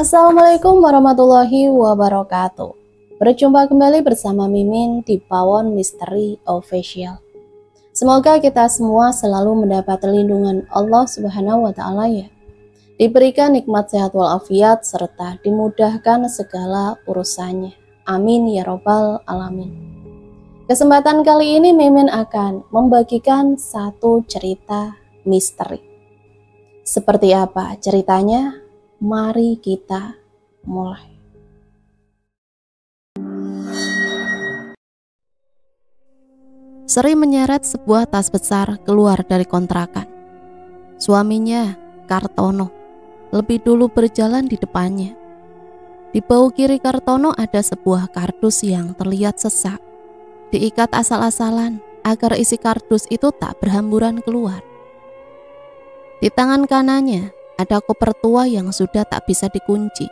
Assalamualaikum warahmatullahi wabarakatuh. Berjumpa kembali bersama Mimin di Pawon Misteri Official. Semoga kita semua selalu mendapat lindungan Allah Subhanahu wa Ta'ala ya. Diberikan nikmat sehat walafiat serta dimudahkan segala urusannya. Amin ya robbal alamin. Kesempatan kali ini Mimin akan membagikan satu cerita misteri. Seperti apa ceritanya? Mari kita mulai. Sri menyeret sebuah tas besar keluar dari kontrakan. Suaminya, Kartono, lebih dulu berjalan di depannya. Di bahu kiri Kartono ada sebuah kardus yang terlihat sesak, diikat asal-asalan agar isi kardus itu tak berhamburan keluar. Di tangan kanannya ada koper tua yang sudah tak bisa dikunci.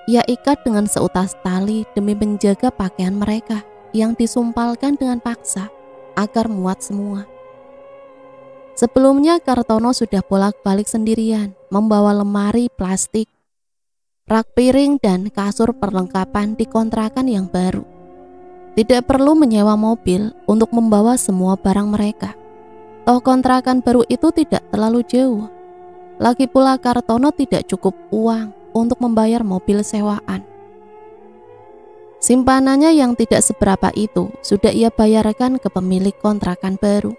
Ia ikat dengan seutas tali demi menjaga pakaian mereka yang disumpalkan dengan paksa agar muat semua. Sebelumnya Kartono sudah bolak-balik sendirian membawa lemari plastik, rak piring dan kasur perlengkapan di kontrakan yang baru. Tidak perlu menyewa mobil untuk membawa semua barang mereka. Toh kontrakan baru itu tidak terlalu jauh. Lagi pula Kartono tidak cukup uang untuk membayar mobil sewaan. Simpanannya yang tidak seberapa itu sudah ia bayarkan ke pemilik kontrakan baru.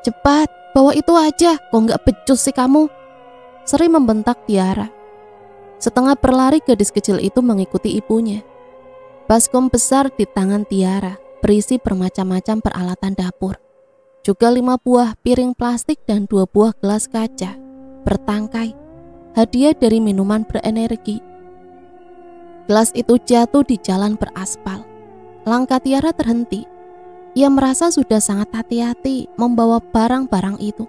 "Cepat, bawa itu aja, kok nggak becus sih kamu?" Sri membentak Tiara. Setengah berlari gadis kecil itu mengikuti ibunya. Baskom besar di tangan Tiara berisi bermacam-macam peralatan dapur. Juga 5 buah piring plastik dan 2 buah gelas kaca bertangkai, hadiah dari minuman berenergi. Gelas itu jatuh di jalan beraspal. Langkah Tiara terhenti. Ia merasa sudah sangat hati-hati membawa barang-barang itu.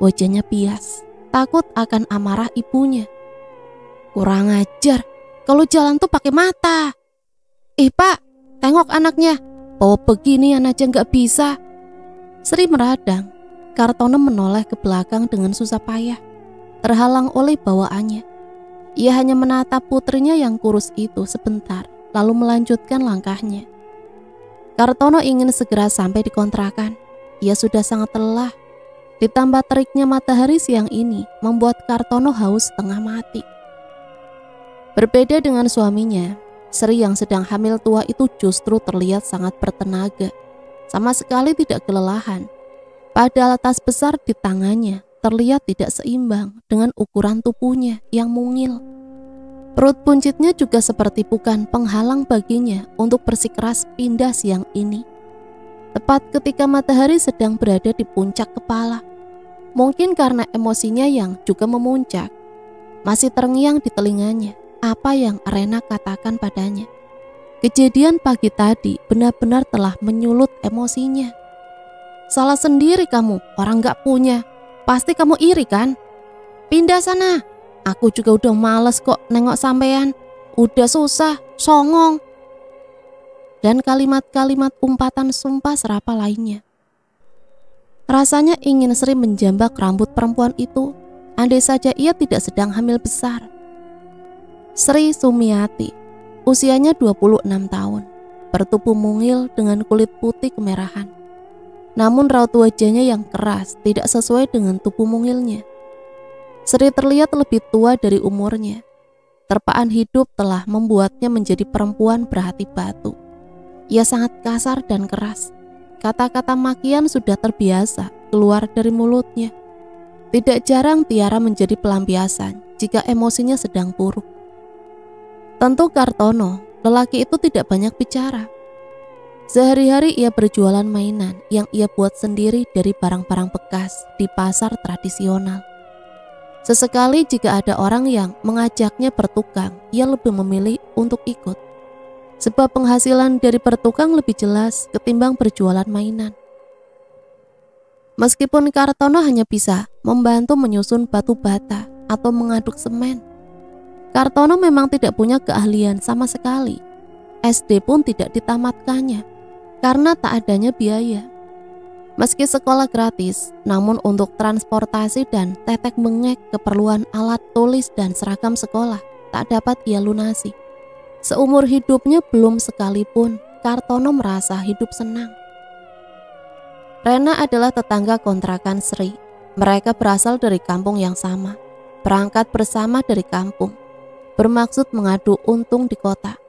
Wajahnya bias, takut akan amarah ibunya. "Kurang ajar, kalau jalan tuh pakai mata. Pak, tengok anaknya, bawa beginian aja nggak bisa." Sri meradang. Kartono menoleh ke belakang dengan susah payah, terhalang oleh bawaannya. Ia hanya menatap putrinya yang kurus itu sebentar, lalu melanjutkan langkahnya. Kartono ingin segera sampai di kontrakan. Ia sudah sangat lelah. Ditambah teriknya matahari siang ini membuat Kartono haus setengah mati. Berbeda dengan suaminya, Sri yang sedang hamil tua itu justru terlihat sangat bertenaga. Sama sekali tidak kelelahan. Padahal tas besar di tangannya terlihat tidak seimbang dengan ukuran tubuhnya yang mungil. Perut buncitnya juga seperti bukan penghalang baginya untuk bersikeras pindah siang ini. Tepat ketika matahari sedang berada di puncak kepala. Mungkin karena emosinya yang juga memuncak, masih terngiang di telinganya apa yang Arena katakan padanya. Kejadian pagi tadi benar-benar telah menyulut emosinya. "Salah sendiri kamu, orang gak punya. Pasti kamu iri kan? Pindah sana. Aku juga udah males kok nengok sampean. Udah susah, songong." Dan kalimat-kalimat umpatan sumpah serapa lainnya. Rasanya ingin Sri menjambak rambut perempuan itu, andai saja ia tidak sedang hamil besar. Sri Sumiati, usianya 26 tahun, bertubuh mungil dengan kulit putih kemerahan. Namun raut wajahnya yang keras tidak sesuai dengan tubuh mungilnya. Sri terlihat lebih tua dari umurnya. Terpaan hidup telah membuatnya menjadi perempuan berhati batu. Ia sangat kasar dan keras. Kata-kata makian sudah terbiasa keluar dari mulutnya. Tidak jarang Tiara menjadi pelampiasan jika emosinya sedang buruk. Tentu Kartono, lelaki itu tidak banyak bicara. Sehari-hari ia berjualan mainan yang ia buat sendiri dari barang-barang bekas di pasar tradisional. Sesekali jika ada orang yang mengajaknya bertukang, ia lebih memilih untuk ikut. Sebab penghasilan dari bertukang lebih jelas ketimbang berjualan mainan. Meskipun Kartono hanya bisa membantu menyusun batu bata atau mengaduk semen, Kartono memang tidak punya keahlian sama sekali. SD pun tidak ditamatkannya karena tak adanya biaya. Meski sekolah gratis, namun untuk transportasi dan tetek bengek keperluan alat tulis dan seragam sekolah tak dapat ia lunasi. Seumur hidupnya belum sekalipun Kartono merasa hidup senang. Rena adalah tetangga kontrakan Sri. Mereka berasal dari kampung yang sama, berangkat bersama dari kampung, bermaksud mengadu untung di kota.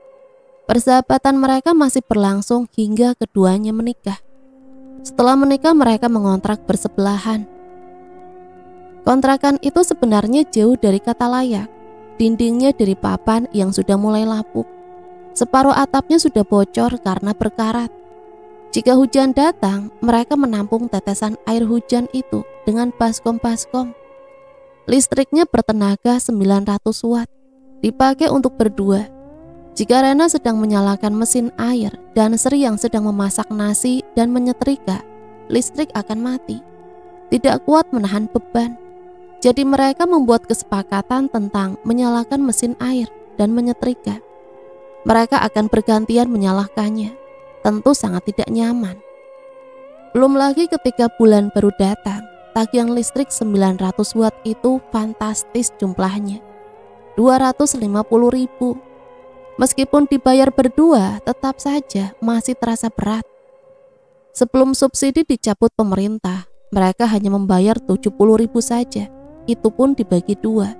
Persahabatan mereka masih berlangsung hingga keduanya menikah. Setelah menikah mereka mengontrak bersebelahan. Kontrakan itu sebenarnya jauh dari kata layak. Dindingnya dari papan yang sudah mulai lapuk. Separuh atapnya sudah bocor karena berkarat. Jika hujan datang, mereka menampung tetesan air hujan itu dengan baskom-baskom. Listriknya bertenaga 900 watt, dipakai untuk berdua. Jika Rena sedang menyalakan mesin air dan Sri yang sedang memasak nasi dan menyetrika, listrik akan mati. Tidak kuat menahan beban. Jadi mereka membuat kesepakatan tentang menyalakan mesin air dan menyetrika. Mereka akan bergantian menyalakannya. Tentu sangat tidak nyaman. Belum lagi ketika bulan baru datang, tagihan listrik 900 watt itu fantastis jumlahnya. 250.000. Meskipun dibayar berdua, tetap saja masih terasa berat. Sebelum subsidi dicabut pemerintah, mereka hanya membayar 70.000 saja. Itu pun dibagi dua.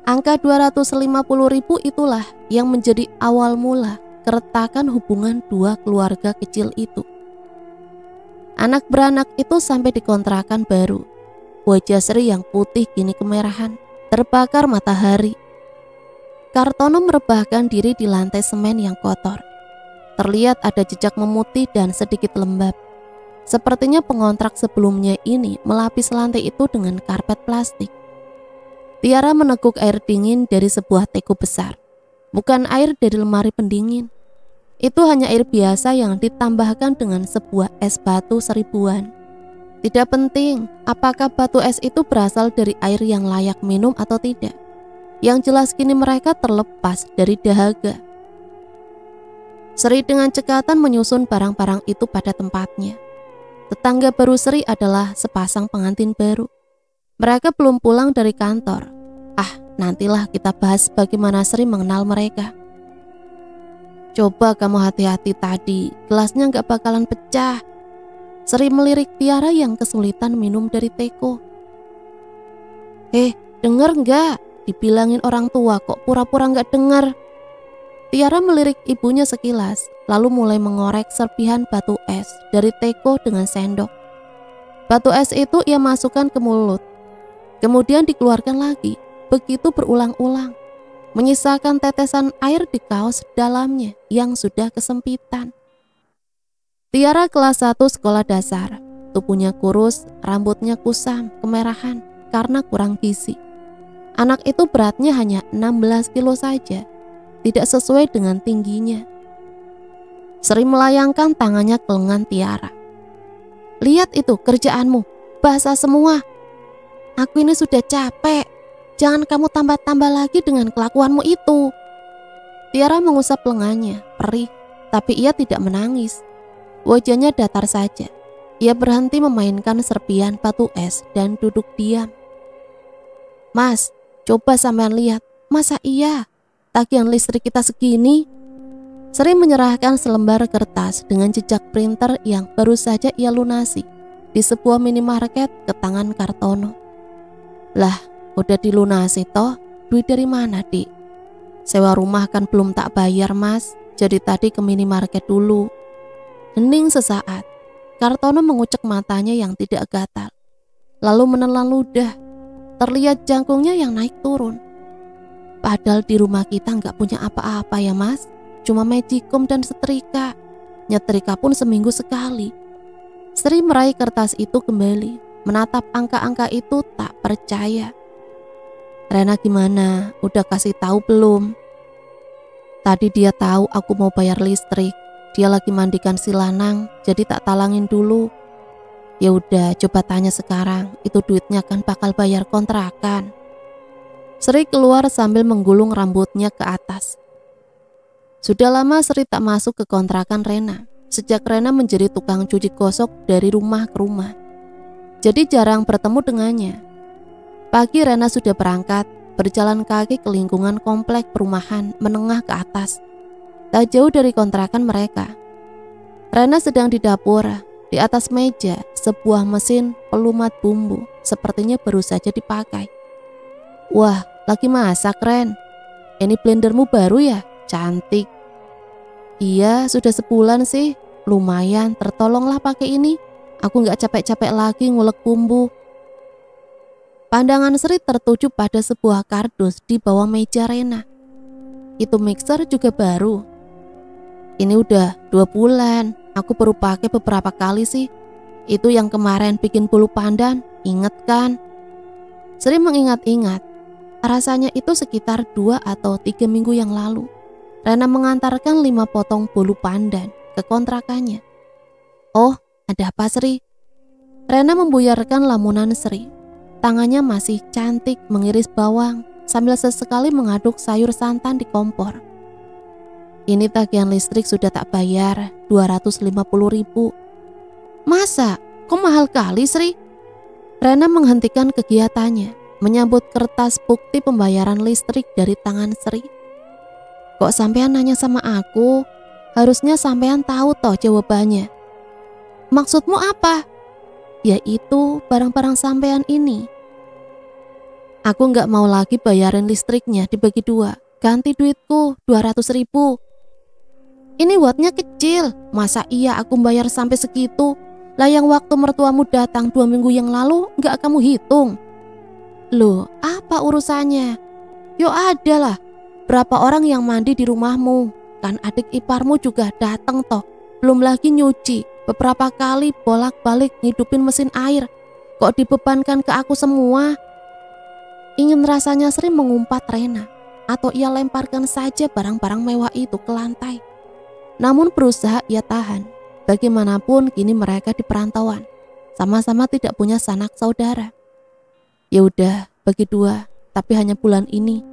Angka 250.000 itulah yang menjadi awal mula keretakan hubungan dua keluarga kecil itu. Anak beranak itu sampai di kontrakan baru. Wajah Sri yang putih kini kemerahan, terbakar matahari. Kartono merebahkan diri di lantai semen yang kotor. Terlihat ada jejak memutih dan sedikit lembab. Sepertinya pengontrak sebelumnya ini melapis lantai itu dengan karpet plastik. Tiara meneguk air dingin dari sebuah teko besar. Bukan air dari lemari pendingin. Itu hanya air biasa yang ditambahkan dengan sebuah es batu seribuan. Tidak penting apakah batu es itu berasal dari air yang layak minum atau tidak. Yang jelas kini mereka terlepas dari dahaga. Sri dengan cekatan menyusun barang-barang itu pada tempatnya. Tetangga baru Sri adalah sepasang pengantin baru. Mereka belum pulang dari kantor. Nantilah kita bahas bagaimana Sri mengenal mereka. Coba kamu hati-hati tadi, gelasnya gak bakalan pecah. Sri melirik Tiara yang kesulitan minum dari teko. Denger gak? Dibilangin orang tua kok pura-pura gak dengar. Tiara melirik ibunya sekilas, lalu mulai mengorek serpihan batu es dari teko dengan sendok. Batu es itu ia masukkan ke mulut, kemudian dikeluarkan lagi, begitu berulang-ulang, menyisakan tetesan air di kaos dalamnya yang sudah kesempitan. Tiara kelas 1 sekolah dasar, tubuhnya kurus, rambutnya kusam, kemerahan karena kurang gizi. Anak itu beratnya hanya 16 kilo saja, tidak sesuai dengan tingginya. Sri melayangkan tangannya ke lengan Tiara. Lihat itu kerjaanmu, basah semua. Aku ini sudah capek, jangan kamu tambah-tambah lagi dengan kelakuanmu itu. Tiara mengusap lengannya, perih, tapi ia tidak menangis. Wajahnya datar saja. Ia berhenti memainkan serpihan batu es dan duduk diam. Mas, coba sampean lihat, masa iya tagihan listrik kita segini? Sri menyerahkan selembar kertas dengan jejak printer yang baru saja ia lunasi di sebuah minimarket ke tangan Kartono. Lah, udah dilunasi toh, duit dari mana dik? Sewa rumah kan belum tak bayar mas, jadi tadi ke minimarket dulu. Hening sesaat, Kartono mengucek matanya yang tidak gatal, lalu menelan ludah. Terlihat jangkungnya yang naik turun. Padahal di rumah kita nggak punya apa-apa ya mas, cuma magicom dan setrika. Nyetrika pun seminggu sekali. Sri meraih kertas itu kembali, menatap angka-angka itu tak percaya. Rena gimana? Udah kasih tahu belum? Tadi dia tahu aku mau bayar listrik. Dia lagi mandikan si lanang, jadi tak talangin dulu. Ya udah, coba tanya sekarang, itu duitnya kan bakal bayar kontrakan. Sri keluar sambil menggulung rambutnya ke atas. Sudah lama Sri tak masuk ke kontrakan Rena. sejak Rena menjadi tukang cuci gosok dari rumah ke rumah. Jadi jarang bertemu dengannya. Pagi Rena sudah berangkat, berjalan kaki ke lingkungan komplek perumahan menengah ke atas, tak jauh dari kontrakan mereka. Rena sedang di dapur. Di atas meja, sebuah mesin pelumat bumbu sepertinya baru saja dipakai. Wah, lagi masak, Ren. Ini blendermu baru ya? Cantik. Iya, sudah sebulan sih. Lumayan, tertolonglah pakai ini. Aku gak capek-capek lagi ngulek bumbu. Pandangan Sri tertuju pada sebuah kardus di bawah meja Rena. Itu mixer juga baru. Ini udah 2 bulan. Aku baru pakai beberapa kali sih. Itu yang kemarin bikin bulu pandan, inget kan? Sri mengingat-ingat. Rasanya itu sekitar 2 atau 3 minggu yang lalu. Rena mengantarkan 5 potong bulu pandan ke kontrakannya. Oh, ada apa Sri? Rena membuyarkan lamunan Sri. Tangannya masih cantik mengiris bawang sambil sesekali mengaduk sayur santan di kompor. Ini tagihan listrik sudah tak bayar, 250.000. Masa? Kok mahal kali Sri? Rena menghentikan kegiatannya, menyambut kertas bukti pembayaran listrik dari tangan Sri. Kok sampean nanya sama aku? Harusnya sampean tahu toh jawabannya. Maksudmu apa? Yaitu barang-barang sampean ini. Aku gak mau lagi bayarin listriknya dibagi 2. Ganti duitku 200.000. Ini wattnya kecil. Masa iya aku bayar sampai segitu? Lah yang waktu mertuamu datang 2 minggu yang lalu gak kamu hitung? Loh, apa urusannya? Yo ada lah. Berapa orang yang mandi di rumahmu? Kan adik iparmu juga datang toh. Belum lagi nyuci. Beberapa kali bolak-balik ngidupin mesin air. Kok dibebankan ke aku semua? Ingin rasanya Sri mengumpat Rena, atau ia lemparkan saja barang-barang mewah itu ke lantai. Namun berusaha ia tahan. Bagaimanapun kini mereka di perantauan, sama-sama tidak punya sanak saudara. Ya udah, bagi 2, tapi hanya bulan ini.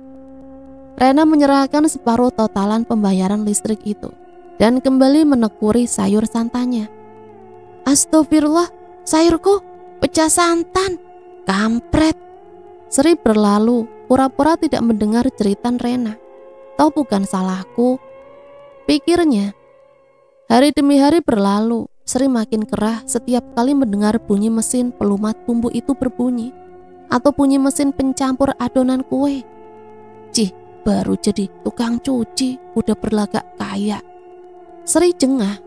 Rena menyerahkan separuh totalan pembayaran listrik itu dan kembali menekuri sayur santannya. Astagfirullah, sayurku pecah santan. Kampret. Sri berlalu, pura-pura tidak mendengar jeritan Rena. Tahu bukan salahku, pikirnya. Hari demi hari berlalu, Sri makin kerah setiap kali mendengar bunyi mesin pelumat bumbu itu berbunyi, atau bunyi mesin pencampur adonan kue. Cih, baru jadi tukang cuci, udah berlagak kaya. Sri jengah.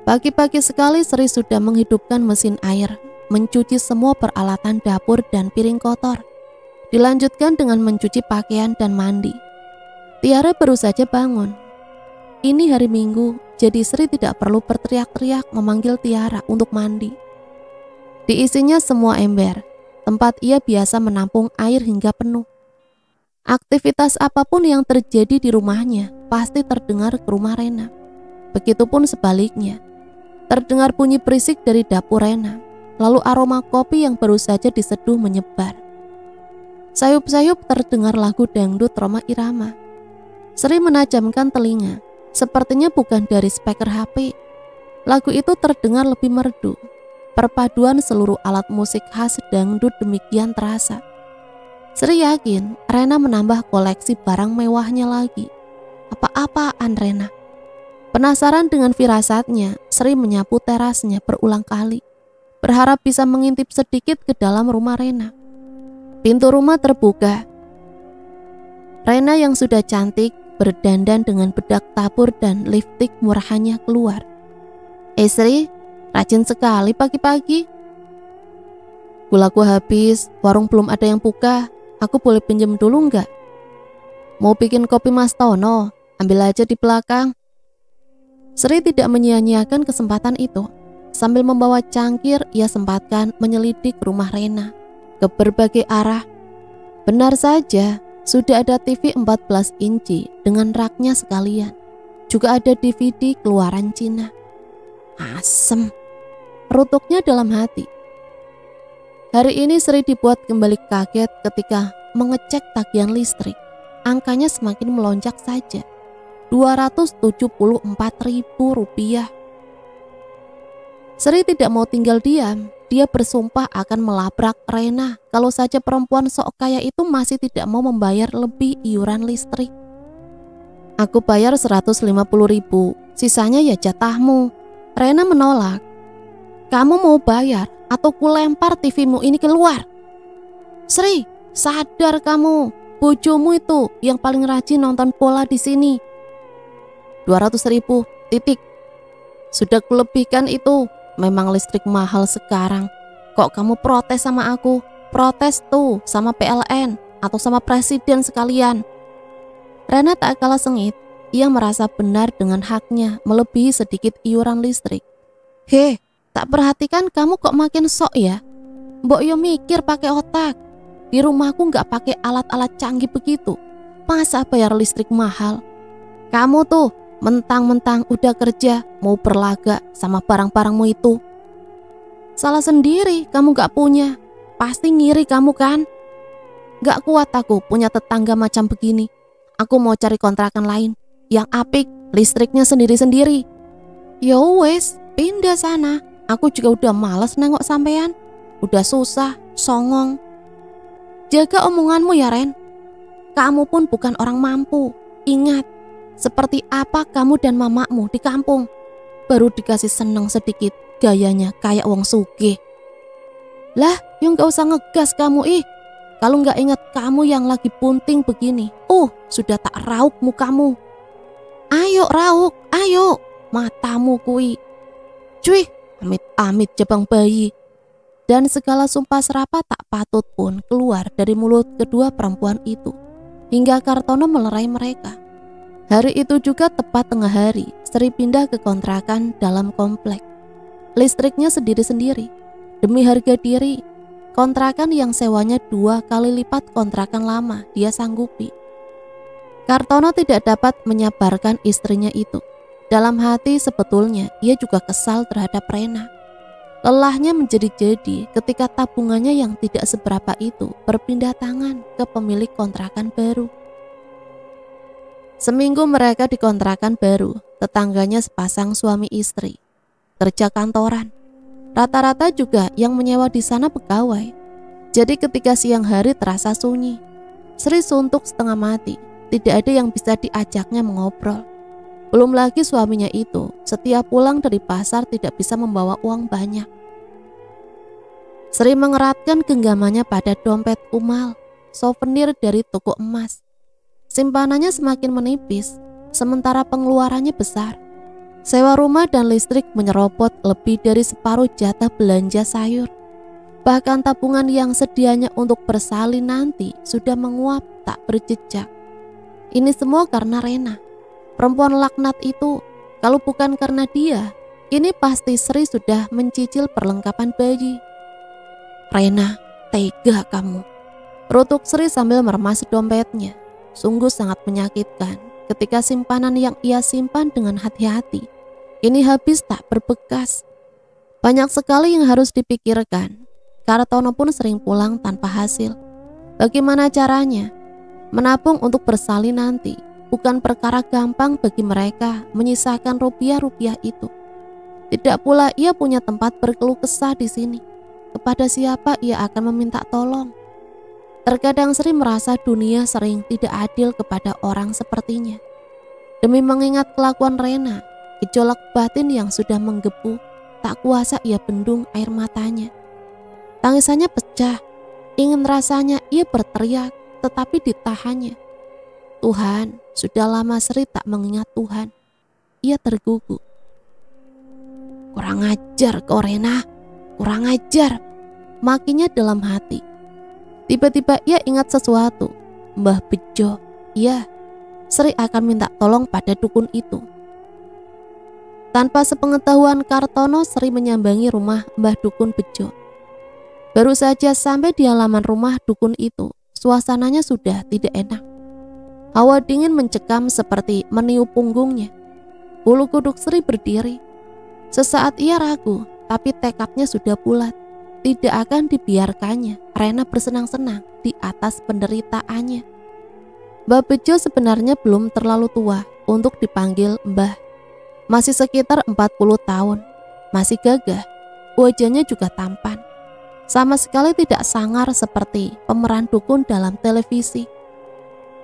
Pagi-pagi sekali Sri sudah menghidupkan mesin air, mencuci semua peralatan dapur dan piring kotor. Dilanjutkan dengan mencuci pakaian dan mandi. Tiara baru saja bangun. Ini hari Minggu, jadi Sri tidak perlu berteriak-teriak memanggil Tiara untuk mandi. Diisinya semua ember, tempat ia biasa menampung air hingga penuh. Aktivitas apapun yang terjadi di rumahnya pasti terdengar ke rumah Rena. Begitupun sebaliknya, terdengar bunyi berisik dari dapur Rena, lalu aroma kopi yang baru saja diseduh menyebar. Sayup-sayup terdengar lagu dangdut Rhoma Irama. Sri menajamkan telinga. Sepertinya bukan dari speaker HP. Lagu itu terdengar lebih merdu. Perpaduan seluruh alat musik khas dangdut demikian terasa. Sri yakin Rena menambah koleksi barang mewahnya lagi. Apa-apaan Rena? Penasaran dengan firasatnya, Sri menyapu terasnya berulang kali, berharap bisa mengintip sedikit ke dalam rumah Rena. Pintu rumah terbuka. Rena yang sudah cantik, berdandan dengan bedak tabur dan lipstik murahannya keluar. Sri, rajin sekali pagi-pagi. Gulaku habis, warung belum ada yang buka. Aku boleh pinjam dulu enggak? Mau bikin kopi Mas Tono, ambil aja di belakang. Sri tidak menyia-nyiakan kesempatan itu. Sambil membawa cangkir, ia sempatkan menyelidik rumah Rena ke berbagai arah. Benar saja, sudah ada TV 14 inci dengan raknya sekalian. Juga ada DVD keluaran Cina. Asem, rutuknya dalam hati. Hari ini Sri dibuat kembali kaget ketika mengecek tagihan listrik. Angkanya semakin melonjak saja. Rp274.000. Sri tidak mau tinggal diam. Dia bersumpah akan melabrak Rena kalau saja perempuan sok kaya itu masih tidak mau membayar lebih iuran listrik. Aku bayar 150.000, sisanya ya jatahmu. Rena menolak. Kamu mau bayar atau kulempar TV-mu ini keluar. Sri, sadar kamu, bojomu itu yang paling rajin nonton bola di sini. 200.000, titik. Sudah kulebihkan itu. Memang listrik mahal sekarang. Kok kamu protes sama aku? Protes tuh sama PLN atau sama presiden sekalian. Rena tak kalah sengit. Ia merasa benar dengan haknya melebihi sedikit iuran listrik. He, tak perhatikan kamu kok makin sok ya? Mbok yo mikir pakai otak. Di rumahku gak pakai alat-alat canggih begitu. Masa bayar listrik mahal? Kamu tuh mentang-mentang udah kerja mau berlaga sama barang-barangmu itu. Salah sendiri, kamu gak punya. Pasti ngiri kamu kan? Gak kuat aku punya tetangga macam begini. Aku mau cari kontrakan lain yang apik, listriknya sendiri-sendiri. Ya wes, pindah sana. Aku juga udah males nengok sampean. Udah susah, songong. Jaga omonganmu ya Ren. Kamu pun bukan orang mampu. Ingat, seperti apa kamu dan mamamu di kampung. Baru dikasih seneng sedikit, gayanya kayak wong sugih. Lah, yang gak usah ngegas kamu Kalau gak ingat kamu yang lagi bunting begini, sudah tak rauk mukamu. Ayo rauk, ayo, matamu kui. Cuy, amit-amit jabang bayi. Dan segala sumpah serapah tak patut pun keluar dari mulut kedua perempuan itu, hingga Kartono melerai mereka. Hari itu juga tepat tengah hari, Sri pindah ke kontrakan dalam komplek. Listriknya sendiri-sendiri. Demi harga diri, kontrakan yang sewanya 2 kali lipat kontrakan lama dia sanggupi. Kartono tidak dapat menyabarkan istrinya itu. Dalam hati sebetulnya ia juga kesal terhadap Rena. Lelahnya menjadi-jadi ketika tabungannya yang tidak seberapa itu berpindah tangan ke pemilik kontrakan baru. Seminggu mereka di kontrakan baru, tetangganya sepasang suami istri, kerja kantoran. Rata-rata juga yang menyewa di sana pegawai. Jadi ketika siang hari terasa sunyi. Sri suntuk setengah mati, tidak ada yang bisa diajaknya mengobrol. Belum lagi suaminya itu, setiap pulang dari pasar tidak bisa membawa uang banyak. Sri mengeratkan genggamannya pada dompet umal, souvenir dari toko emas. Simpanannya semakin menipis, sementara pengeluarannya besar. Sewa rumah dan listrik menyerobot lebih dari separuh jatah belanja sayur. Bahkan tabungan yang sedianya untuk bersalin nanti sudah menguap tak berjejak. Ini semua karena Rena. Perempuan laknat itu, kalau bukan karena dia, ini pasti Sri sudah mencicil perlengkapan bayi. Rena, tega kamu. Rutuk Sri sambil meremas dompetnya. Sungguh sangat menyakitkan ketika simpanan yang ia simpan dengan hati-hati ini habis tak berbekas. Banyak sekali yang harus dipikirkan. Kartono pun sering pulang tanpa hasil. Bagaimana caranya? Menabung untuk bersalin nanti bukan perkara gampang bagi mereka menyisakan rupiah-rupiah itu. Tidak pula ia punya tempat berkeluh kesah di sini. Kepada siapa ia akan meminta tolong? Terkadang Sri merasa dunia sering tidak adil kepada orang sepertinya. Demi mengingat kelakuan Rena, gejolak batin yang sudah menggebu, tak kuasa ia bendung air matanya. Tangisannya pecah, ingin rasanya ia berteriak, tetapi ditahannya. Tuhan, sudah lama Sri tak mengingat Tuhan. Ia terguguk. Kurang ajar kau Rena, kurang ajar, makinya dalam hati. Tiba-tiba ia ingat sesuatu. Mbah Bejo, iya, Sri akan minta tolong pada dukun itu. Tanpa sepengetahuan Kartono, Sri menyambangi rumah Mbah Dukun Bejo. Baru saja sampai di halaman rumah dukun itu, suasananya sudah tidak enak. Hawa dingin mencekam seperti meniup punggungnya. Bulu kuduk Sri berdiri. Sesaat ia ragu, tapi tekadnya sudah bulat. Tidak akan dibiarkannya Rena bersenang-senang di atas penderitaannya. Mbah Bejo sebenarnya belum terlalu tua untuk dipanggil Mbah. Masih sekitar 40 tahun, masih gagah, wajahnya juga tampan. Sama sekali tidak sangar seperti pemeran dukun dalam televisi.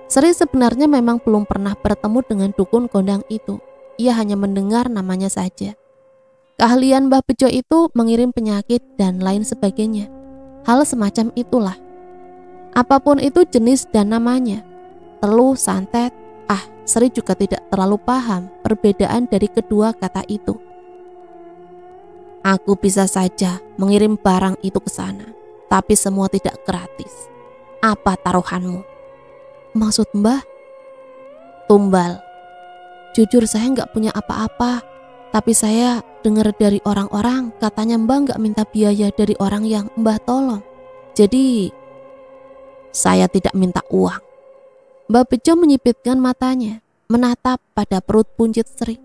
Sri sebenarnya memang belum pernah bertemu dengan dukun kondang itu. Ia hanya mendengar namanya saja. Keahlian Mbah Bejo itu mengirim penyakit dan lain sebagainya. Hal semacam itulah. Apapun itu jenis dan namanya. Teluh, santet, Sri juga tidak terlalu paham perbedaan dari kedua kata itu. Aku bisa saja mengirim barang itu ke sana, tapi semua tidak gratis. Apa taruhanmu? Maksud Mbah? Tumbal. Jujur saya nggak punya apa-apa, tapi saya dengar dari orang-orang katanya Mbah nggak minta biaya dari orang yang Mbah tolong. Jadi saya tidak minta uang. Mbah Bejo menyipitkan matanya, menatap pada perut buncit Sri.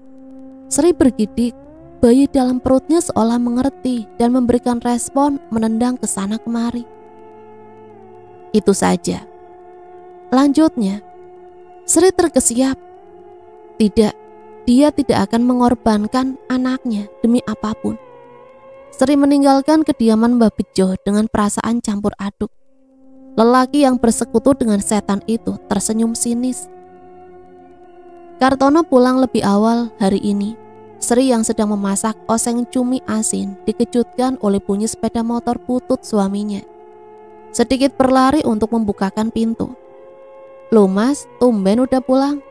Sri bergidik, bayi dalam perutnya seolah mengerti dan memberikan respon menendang ke sana kemari. Itu saja. Lanjutnya, Sri terkesiap. Tidak, dia tidak akan mengorbankan anaknya demi apapun. Sri meninggalkan kediaman Mbah Bejo dengan perasaan campur aduk. Lelaki yang bersekutu dengan setan itu tersenyum sinis. Kartono pulang lebih awal hari ini. Sri yang sedang memasak oseng cumi asin dikejutkan oleh bunyi sepeda motor butut suaminya. Sedikit berlari untuk membukakan pintu. Loh Mas, tumben udah pulang?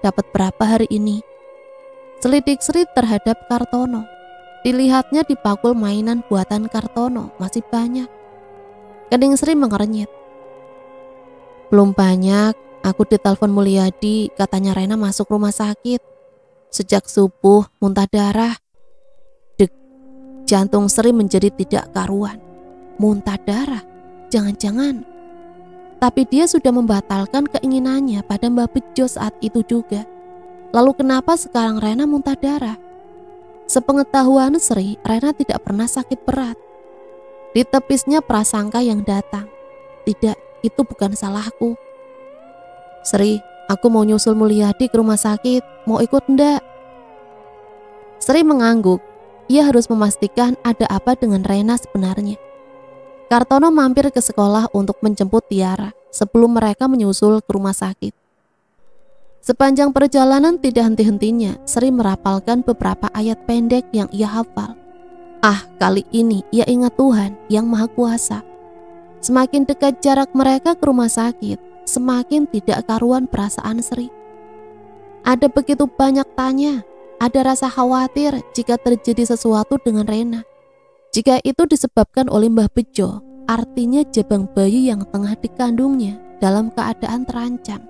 Dapat berapa hari ini? Selidik Sri terhadap Kartono. Dilihatnya di bakul mainan buatan Kartono masih banyak. Kening Sri mengernyit. Belum banyak, aku ditelepon Mulyadi, katanya Rena masuk rumah sakit. Sejak subuh muntah darah. Dek, jantung Sri menjadi tidak karuan. Muntah darah? Jangan-jangan. Tapi dia sudah membatalkan keinginannya pada Mbah Bejo saat itu juga. Lalu kenapa sekarang Rena muntah darah? Sepengetahuan Sri, Rena tidak pernah sakit berat. Ditepisnya prasangka yang datang. Tidak, itu bukan salahku. Sri, aku mau nyusul Mulyadi ke rumah sakit. Mau ikut enggak? Sri mengangguk. Ia harus memastikan ada apa dengan Rena sebenarnya. Kartono mampir ke sekolah untuk menjemput Tiara sebelum mereka menyusul ke rumah sakit. Sepanjang perjalanan tidak henti-hentinya, Sri merapalkan beberapa ayat pendek yang ia hafal. Kali ini ia ingat Tuhan yang Maha Kuasa. Semakin dekat jarak mereka ke rumah sakit, semakin tidak karuan perasaan Sri. Ada begitu banyak tanya, ada rasa khawatir jika terjadi sesuatu dengan Rena. Jika itu disebabkan oleh Mbah Bejo, artinya jabang bayi yang tengah dikandungnya dalam keadaan terancam.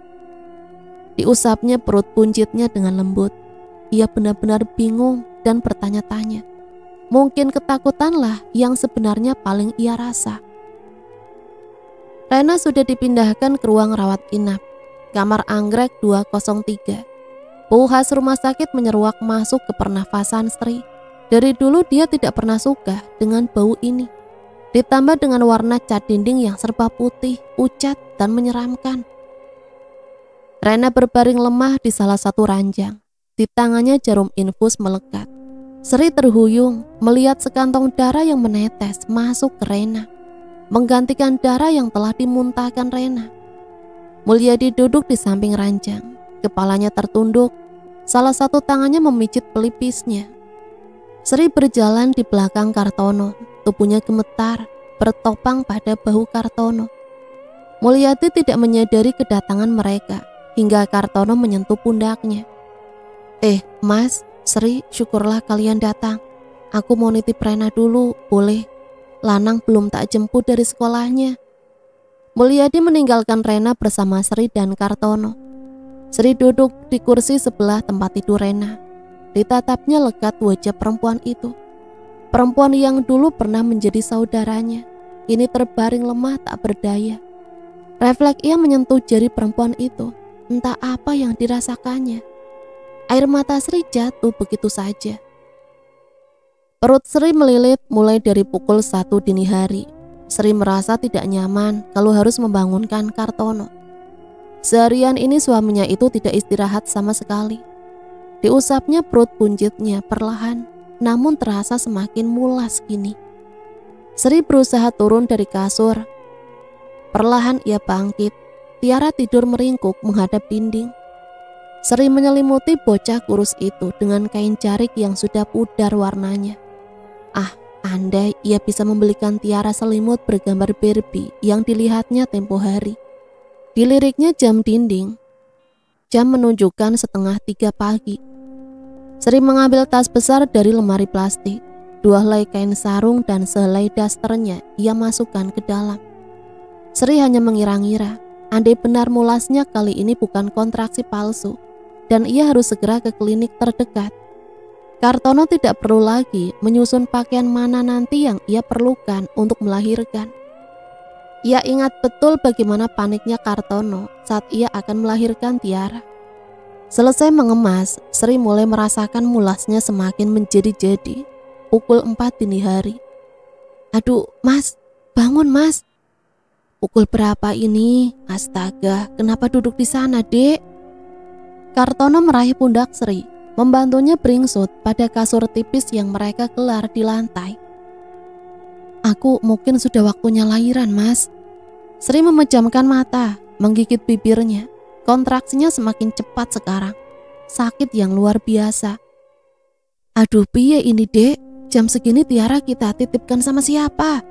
Diusapnya perut buncitnya dengan lembut. Ia benar-benar bingung dan bertanya-tanya. Mungkin ketakutanlah yang sebenarnya paling ia rasa. Rena sudah dipindahkan ke ruang rawat inap, kamar anggrek 203. Bau khas rumah sakit menyeruak masuk ke pernafasan Sri. Dari dulu dia tidak pernah suka dengan bau ini. Ditambah dengan warna cat dinding yang serba putih, pucat, dan menyeramkan. Rena berbaring lemah di salah satu ranjang. Di tangannya jarum infus melekat. Sri terhuyung melihat sekantong darah yang menetes masuk ke Rena, menggantikan darah yang telah dimuntahkan Rena. Mulyadi duduk di samping ranjang, kepalanya tertunduk, salah satu tangannya memijit pelipisnya. Sri berjalan di belakang Kartono, tubuhnya gemetar, bertopang pada bahu Kartono. Mulyadi tidak menyadari kedatangan mereka, hingga Kartono menyentuh pundaknya. Mas, Sri, syukurlah kalian datang. Aku mau nitip Rena dulu, boleh? Lanang belum tak jemput dari sekolahnya. Mulyadi meninggalkan Rena bersama Sri dan Kartono. Sri duduk di kursi sebelah tempat tidur Rena. Ditatapnya lekat wajah perempuan itu. Perempuan yang dulu pernah menjadi saudaranya, kini terbaring lemah tak berdaya. Refleks ia menyentuh jari perempuan itu. Entah apa yang dirasakannya. Air mata Sri jatuh begitu saja. Perut Sri melilit mulai dari pukul 1 dini hari. Sri merasa tidak nyaman kalau harus membangunkan Kartono. Seharian ini suaminya itu tidak istirahat sama sekali. Diusapnya perut buncitnya perlahan, namun terasa semakin mulas kini. Sri berusaha turun dari kasur. Perlahan ia bangkit. Tiara tidur meringkuk menghadap dinding. Sri menyelimuti bocah kurus itu dengan kain jarik yang sudah pudar warnanya. Andai ia bisa membelikan Tiara selimut bergambar Barbie yang dilihatnya tempo hari. Diliriknya jam dinding. Jam menunjukkan 2:30 pagi. Sri mengambil tas besar dari lemari plastik. 2 helai kain sarung dan sehelai dasternya ia masukkan ke dalam. Sri hanya mengira-ngira, andai benar mulasnya kali ini bukan kontraksi palsu, dan ia harus segera ke klinik terdekat. Kartono tidak perlu lagi menyusun pakaian mana nanti yang ia perlukan untuk melahirkan. Ia ingat betul bagaimana paniknya Kartono saat ia akan melahirkan Tiara. Selesai mengemas, Sri mulai merasakan mulasnya semakin menjadi-jadi. Pukul 4 dini hari. Aduh, Mas, bangun Mas. Pukul berapa ini? Astaga, kenapa duduk di sana, Dek? Kartono meraih pundak Sri, membantunya beringsut pada kasur tipis yang mereka gelar di lantai. Aku mungkin sudah waktunya lahiran, Mas. Sri memejamkan mata, menggigit bibirnya. Kontraksinya semakin cepat sekarang. Sakit yang luar biasa. Aduh, piye ini, Dek? Jam segini Tiara kita titipkan sama siapa?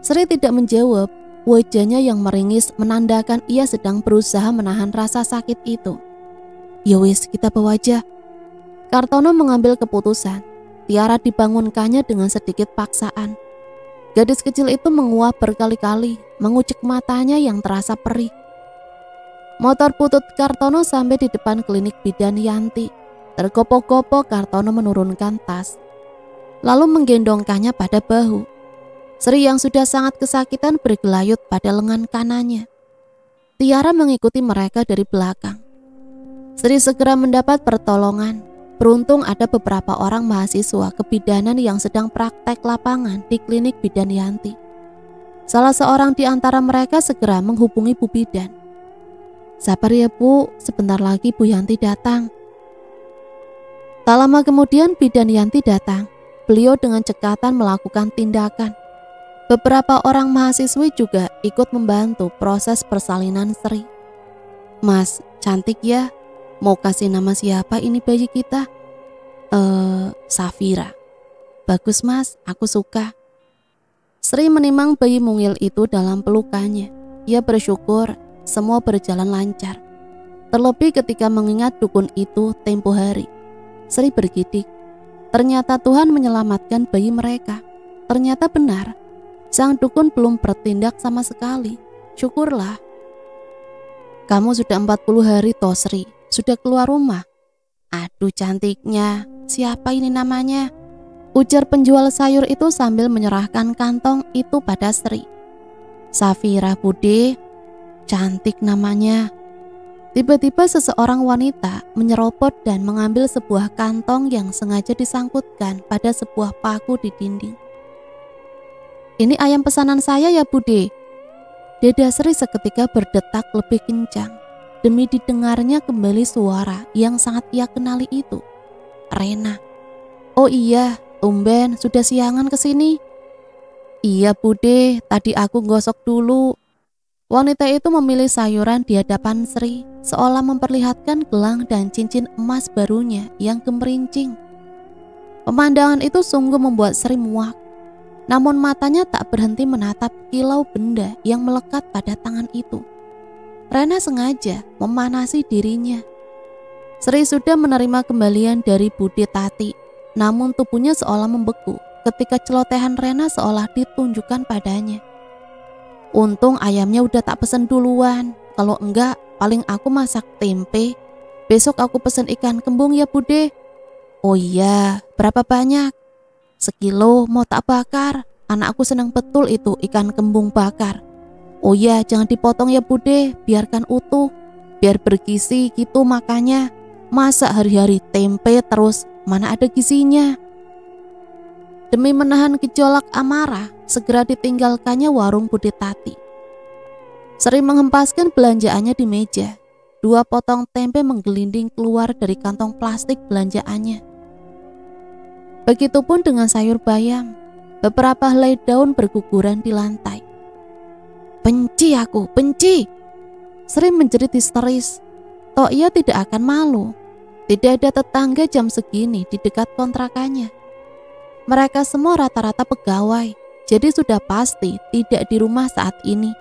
Sri tidak menjawab. Wajahnya yang meringis menandakan ia sedang berusaha menahan rasa sakit itu. Ya wis, kita bawa aja. Kartono mengambil keputusan. Tiara dibangunkannya dengan sedikit paksaan. Gadis kecil itu menguap berkali-kali, mengucek matanya yang terasa perih. Motor butut Kartono sampai di depan klinik bidan Yanti. Tergopoh-gopoh Kartono menurunkan tas, lalu menggendongkannya pada bahu. Sri yang sudah sangat kesakitan bergelayut pada lengan kanannya. Tiara mengikuti mereka dari belakang. Sri segera mendapat pertolongan. Beruntung ada beberapa orang mahasiswa kebidanan yang sedang praktek lapangan di klinik bidan Yanti. Salah seorang di antara mereka segera menghubungi Bu Bidan. Sabar ya Bu, sebentar lagi Bu Yanti datang. Tak lama kemudian Bidan Yanti datang. Beliau dengan cekatan melakukan tindakan. Beberapa orang mahasiswi juga ikut membantu proses persalinan Sri. Mas, cantik ya. Mau kasih nama siapa ini bayi kita? Safira. Bagus Mas, aku suka. Sri menimang bayi mungil itu dalam pelukannya. Ia bersyukur semua berjalan lancar. Terlebih ketika mengingat dukun itu tempo hari. Sri bergidik. Ternyata Tuhan menyelamatkan bayi mereka. Ternyata benar. Sang dukun belum bertindak sama sekali. Syukurlah. Kamu sudah 40 hari toh Sri. Sudah keluar rumah. Aduh cantiknya. Siapa ini namanya? Ujar penjual sayur itu sambil menyerahkan kantong itu pada Sri. Safira Bude. Cantik namanya. Tiba-tiba seseorang wanita menyeropot dan mengambil sebuah kantong yang sengaja disangkutkan pada sebuah paku di dinding. Ini ayam pesanan saya ya Bude. Dada Sri seketika berdetak lebih kencang demi didengarnya kembali suara yang sangat ia kenali itu. Rena. Oh iya, tumben sudah siangan kesini. Iya Bude, tadi aku gosok dulu. Wanita itu memilih sayuran di hadapan Sri, seolah memperlihatkan gelang dan cincin emas barunya yang gemerincing. Pemandangan itu sungguh membuat Sri muak. Namun matanya tak berhenti menatap kilau benda yang melekat pada tangan itu. Rena sengaja memanasi dirinya. Sri sudah menerima kembalian dari Bude Tati, namun tubuhnya seolah membeku ketika celotehan Rena seolah ditunjukkan padanya. Untung ayamnya udah tak pesen duluan. Kalau enggak, paling aku masak tempe. Besok aku pesen ikan kembung ya Bude. Oh iya, berapa banyak? 1 kilo mau tak bakar. Anakku senang betul itu ikan kembung bakar. Oh iya, jangan dipotong ya Bude, biarkan utuh. Biar bergizi gitu makanya. Masa hari-hari tempe terus, mana ada gizinya? Demi menahan gejolak amarah, segera ditinggalkannya warung Bude Tati. Sri menghempaskan belanjaannya di meja. 2 potong tempe menggelinding keluar dari kantong plastik belanjaannya. Begitupun dengan sayur bayam. Beberapa helai daun berguguran di lantai. Benci aku, benci. Sri menjerit histeris. Toh ia tidak akan malu. Tidak ada tetangga jam segini di dekat kontrakannya. Mereka semua rata-rata pegawai, jadi sudah pasti tidak di rumah saat ini.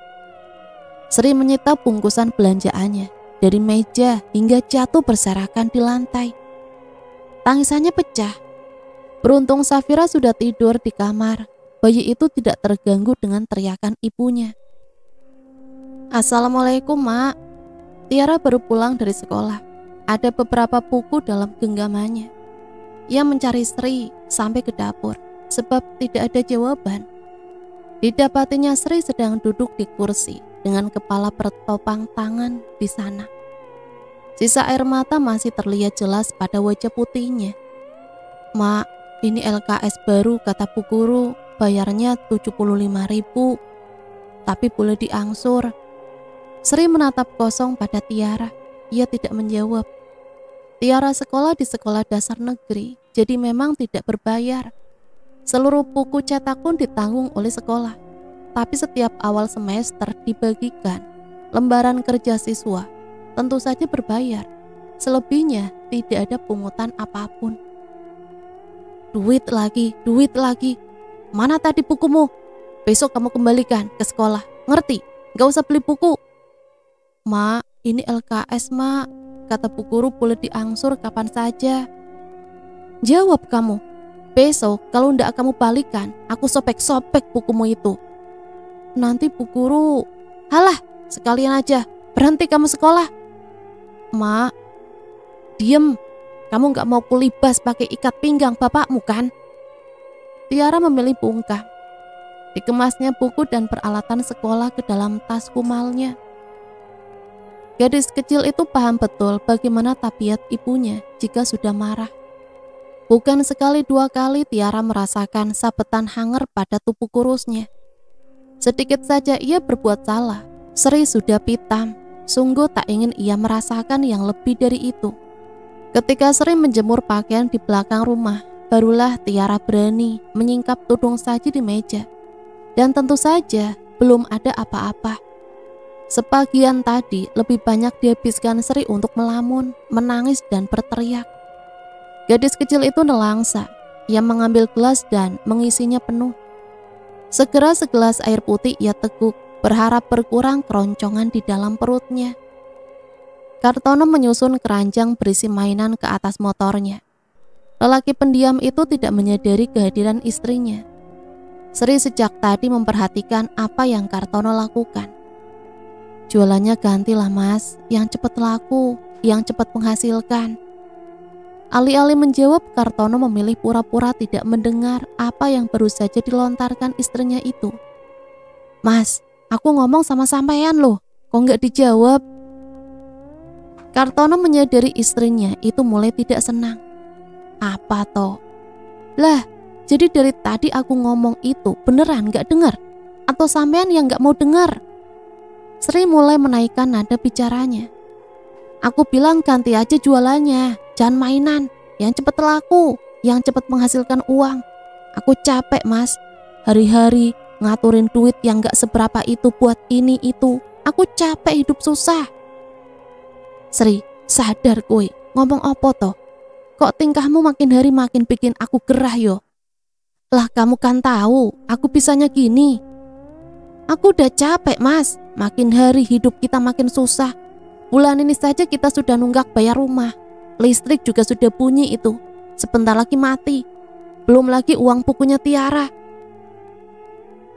Sri menyita bungkusan belanjaannya dari meja hingga jatuh berserakan di lantai. Tangisannya pecah. Beruntung Safira sudah tidur di kamar. Bayi itu tidak terganggu dengan teriakan ibunya. Assalamualaikum, Mak. Tiara baru pulang dari sekolah. Ada beberapa buku dalam genggamannya. Ia mencari Sri sampai ke dapur, sebab tidak ada jawaban. Didapatinya Sri sedang duduk di kursi dengan kepala bertopang tangan di sana. Sisa air mata masih terlihat jelas pada wajah putihnya. Mak, ini LKS baru kata Bu Guru, bayarnya 75.000, tapi boleh diangsur. Sri menatap kosong pada Tiara. Ia tidak menjawab. Tiara sekolah di sekolah dasar negeri, jadi memang tidak berbayar. Seluruh buku cetak pun ditanggung oleh sekolah. Tapi setiap awal semester dibagikan lembaran kerja siswa, tentu saja berbayar. Selebihnya tidak ada pungutan apapun. Duit lagi. Mana tadi bukumu? Besok kamu kembalikan ke sekolah, ngerti? Gak usah beli buku. Mak, ini LKS, Mak. Kata Bu Guru boleh diangsur kapan saja. Jawab kamu. Besok kalau ndak kamu balikan, aku sobek-sobek bukumu itu. Nanti Bu Guru. Halah, sekalian aja. Berhenti kamu sekolah. Mak, diem. Kamu gak mau kulibas pakai ikat pinggang bapakmu kan? Tiara memilih bungkam. Dikemasnya buku dan peralatan sekolah ke dalam tas kumalnya. Gadis kecil itu paham betul bagaimana tabiat ibunya jika sudah marah. Bukan sekali 2 kali Tiara merasakan sabetan hanger pada tubuh kurusnya. Sedikit saja ia berbuat salah, Sri sudah pitam. Sungguh tak ingin ia merasakan yang lebih dari itu. Ketika Sri menjemur pakaian di belakang rumah, barulah Tiara berani menyingkap tudung saji di meja. Dan tentu saja belum ada apa-apa. Sebagian tadi lebih banyak dihabiskan Sri untuk melamun, menangis dan berteriak. Gadis kecil itu nelangsa. Ia mengambil gelas dan mengisinya penuh. Segera segelas air putih ia teguk, berharap berkurang keroncongan di dalam perutnya. Kartono menyusun keranjang berisi mainan ke atas motornya. Lelaki pendiam itu tidak menyadari kehadiran istrinya. Sri sejak tadi memperhatikan apa yang Kartono lakukan. Jualannya gantilah Mas, yang cepat laku, yang cepat menghasilkan. Alih-alih menjawab, Kartono memilih pura-pura tidak mendengar apa yang baru saja dilontarkan istrinya itu. Mas, aku ngomong sama sampean loh, kok nggak dijawab? Kartono menyadari istrinya itu mulai tidak senang. Apa toh? Lah, jadi dari tadi aku ngomong itu beneran nggak dengar? Atau sampean yang nggak mau dengar? Sri mulai menaikkan nada bicaranya. Aku bilang ganti aja jualannya, jangan mainan, yang cepat laku, yang cepat menghasilkan uang. Aku capek Mas, hari-hari ngaturin duit yang gak seberapa itu buat ini itu. Aku capek hidup susah. Sri, sadar kowe, ngomong apa toh? Kok tingkahmu makin hari makin bikin aku gerah yo? Lah kamu kan tahu, aku bisanya gini. Aku udah capek Mas, makin hari hidup kita makin susah. Bulan ini saja kita sudah nunggak bayar rumah. Listrik juga sudah bunyi itu, sebentar lagi mati. Belum lagi uang bukunya Tiara.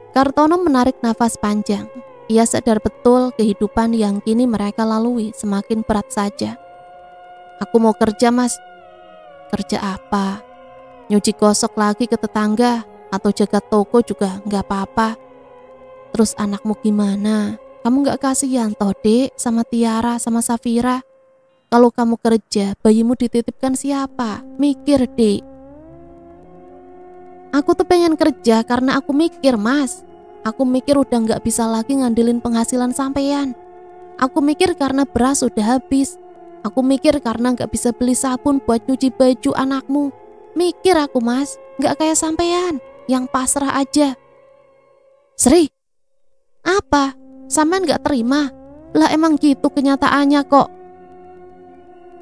Kartono menarik nafas panjang. Ia sadar betul kehidupan yang kini mereka lalui semakin berat saja. Aku mau kerja Mas. Kerja apa? Nyuci gosok lagi ke tetangga atau jaga toko juga nggak apa-apa. Terus anakmu gimana? Kamu gak kasihan toh Dek sama Tiara sama Safira? Kalau kamu kerja, bayimu dititipkan siapa? Mikir Dek. Aku tuh pengen kerja karena aku mikir Mas. Aku mikir udah gak bisa lagi ngandelin penghasilan sampean. Aku mikir karena beras udah habis. Aku mikir karena gak bisa beli sabun buat nyuci baju anakmu. Mikir aku mas, gak kayak sampean yang pasrah aja. Sri, apa? Sampean gak terima? Lah emang gitu kenyataannya kok.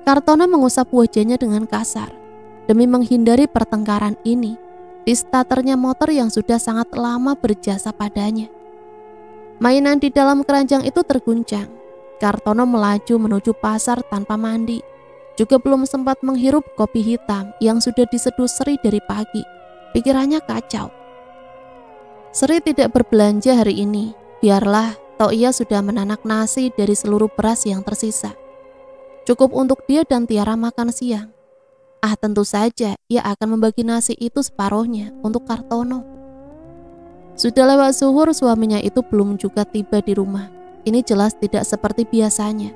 Kartono mengusap wajahnya dengan kasar. Demi menghindari pertengkaran ini, di starternya motor yang sudah sangat lama berjasa padanya. Mainan di dalam keranjang itu terguncang. Kartono melaju menuju pasar tanpa mandi. Juga belum sempat menghirup kopi hitam yang sudah diseduh Sri dari pagi. Pikirannya kacau. Sri tidak berbelanja hari ini. Biarlah, toh ia sudah menanak nasi dari seluruh beras yang tersisa. Cukup untuk dia dan Tiara makan siang. Tentu saja ia akan membagi nasi itu separuhnya untuk Kartono. Sudah lewat zuhur, suaminya itu belum juga tiba di rumah. Ini jelas tidak seperti biasanya.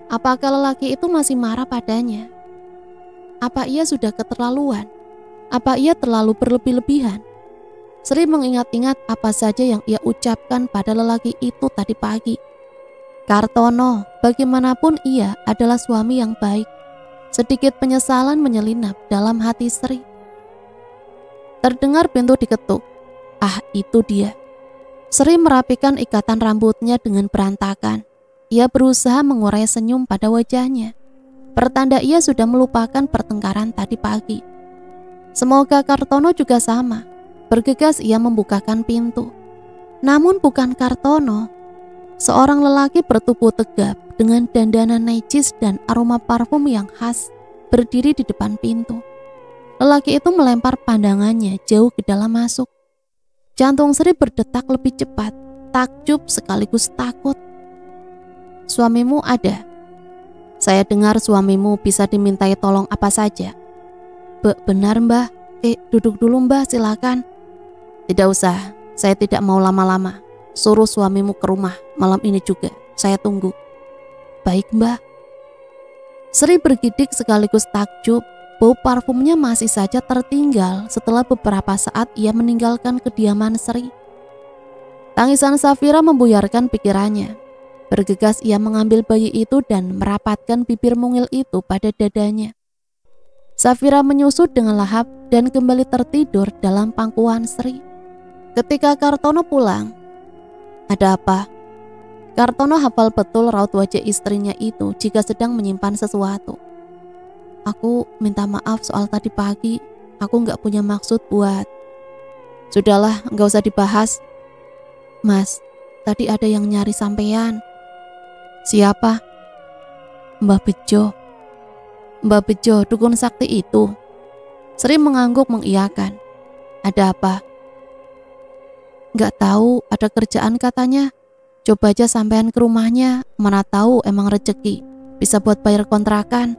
Apakah lelaki itu masih marah padanya? Apa ia sudah keterlaluan? Apa ia terlalu berlebih-lebihan? Sri mengingat-ingat apa saja yang ia ucapkan pada lelaki itu tadi pagi. Kartono, bagaimanapun ia adalah suami yang baik. Sedikit penyesalan menyelinap dalam hati Sri. Terdengar pintu diketuk. Itu dia. Sri merapikan ikatan rambutnya dengan berantakan. Ia berusaha mengurai senyum pada wajahnya. Pertanda ia sudah melupakan pertengkaran tadi pagi. Semoga Kartono juga sama. Bergegas ia membukakan pintu. Namun bukan Kartono. Seorang lelaki bertubuh tegap dengan dandanan necis dan aroma parfum yang khas berdiri di depan pintu. Lelaki itu melempar pandangannya jauh ke dalam masuk. Jantung Sri berdetak lebih cepat, takjub sekaligus takut. Suamimu ada? Saya dengar suamimu bisa dimintai tolong apa saja. Benar mbah. Duduk dulu mbah, silakan. Tidak usah, saya tidak mau lama-lama. Suruh suamimu ke rumah malam ini juga, saya tunggu. Baik mbah. Sri bergidik sekaligus takjub. Bau parfumnya masih saja tertinggal setelah beberapa saat ia meninggalkan kediaman Sri. Tangisan Safira membuyarkan pikirannya. Bergegas ia mengambil bayi itu dan merapatkan bibir mungil itu pada dadanya. Safira menyusut dengan lahap dan kembali tertidur dalam pangkuan Sri. Ketika Kartono pulang, ada apa? Kartono hafal betul raut wajah istrinya itu jika sedang menyimpan sesuatu. Aku minta maaf soal tadi pagi. Aku gak punya maksud buat... Sudahlah, gak usah dibahas. Mas, tadi ada yang nyari sampean. Siapa? Mbah Bejo. Mbah Bejo, dukun sakti itu. Sri mengangguk mengiyakan. Ada apa? Gak tahu, ada kerjaan katanya. Coba aja sampean ke rumahnya, mana tahu emang rezeki. Bisa buat bayar kontrakan.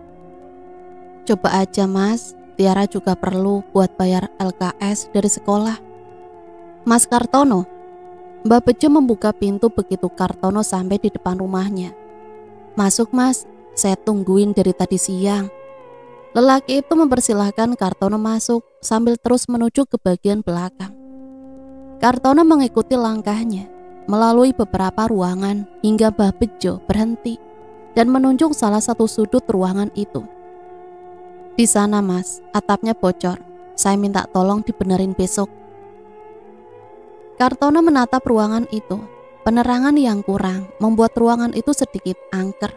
Coba aja mas, Tiara juga perlu buat bayar LKS dari sekolah. Mas Kartono. Mbak Bejo membuka pintu begitu Kartono sampai di depan rumahnya. Masuk mas, saya tungguin dari tadi siang. Lelaki itu mempersilahkan Kartono masuk sambil terus menuju ke bagian belakang. Kartono mengikuti langkahnya melalui beberapa ruangan hingga Mbah Bejo berhenti dan menunjuk salah satu sudut ruangan itu. Di sana mas, atapnya bocor. Saya minta tolong dibenerin besok. Kartono menatap ruangan itu. Penerangan yang kurang membuat ruangan itu sedikit angker.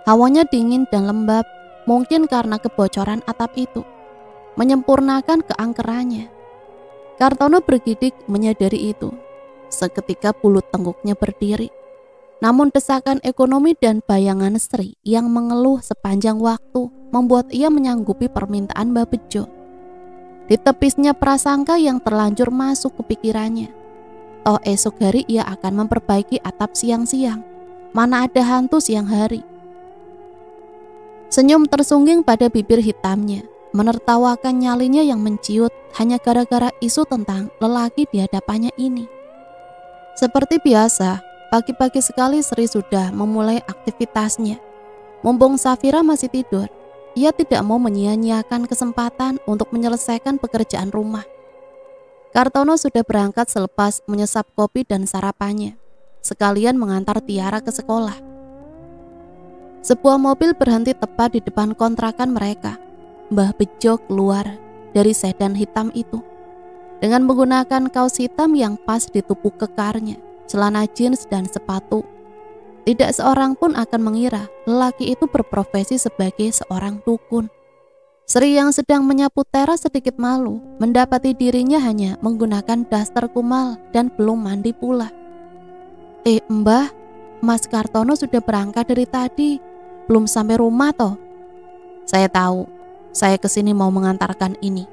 Hawanya dingin dan lembab, mungkin karena kebocoran atap itu, menyempurnakan keangkerannya. Kartono bergidik menyadari itu. Seketika bulu tengkuknya berdiri. Namun desakan ekonomi dan bayangan Sri yang mengeluh sepanjang waktu membuat ia menyanggupi permintaan Mbah Bejo. Ditepisnya prasangka yang terlanjur masuk ke pikirannya. Toh esok hari ia akan memperbaiki atap siang-siang. Mana ada hantu siang hari. Senyum tersungging pada bibir hitamnya, menertawakan nyalinya yang menciut hanya gara-gara isu tentang lelaki di hadapannya ini. Seperti biasa, pagi-pagi sekali Sri sudah memulai aktivitasnya. Mumpung Safira masih tidur, ia tidak mau menyia-nyiakan kesempatan untuk menyelesaikan pekerjaan rumah. Kartono sudah berangkat selepas menyesap kopi dan sarapannya, sekalian mengantar Tiara ke sekolah. Sebuah mobil berhenti tepat di depan kontrakan mereka. Mbah Bejo keluar dari sedan hitam itu dengan menggunakan kaos hitam yang pas di tubuh kekarnya, celana jeans dan sepatu. Tidak seorang pun akan mengira lelaki itu berprofesi sebagai seorang dukun. Sri yang sedang menyapu teras sedikit malu mendapati dirinya hanya menggunakan daster kumal dan belum mandi pula. Mbah, Mas Kartono sudah berangkat dari tadi, belum sampai rumah toh. Saya tahu, saya kesini mau mengantarkan ini.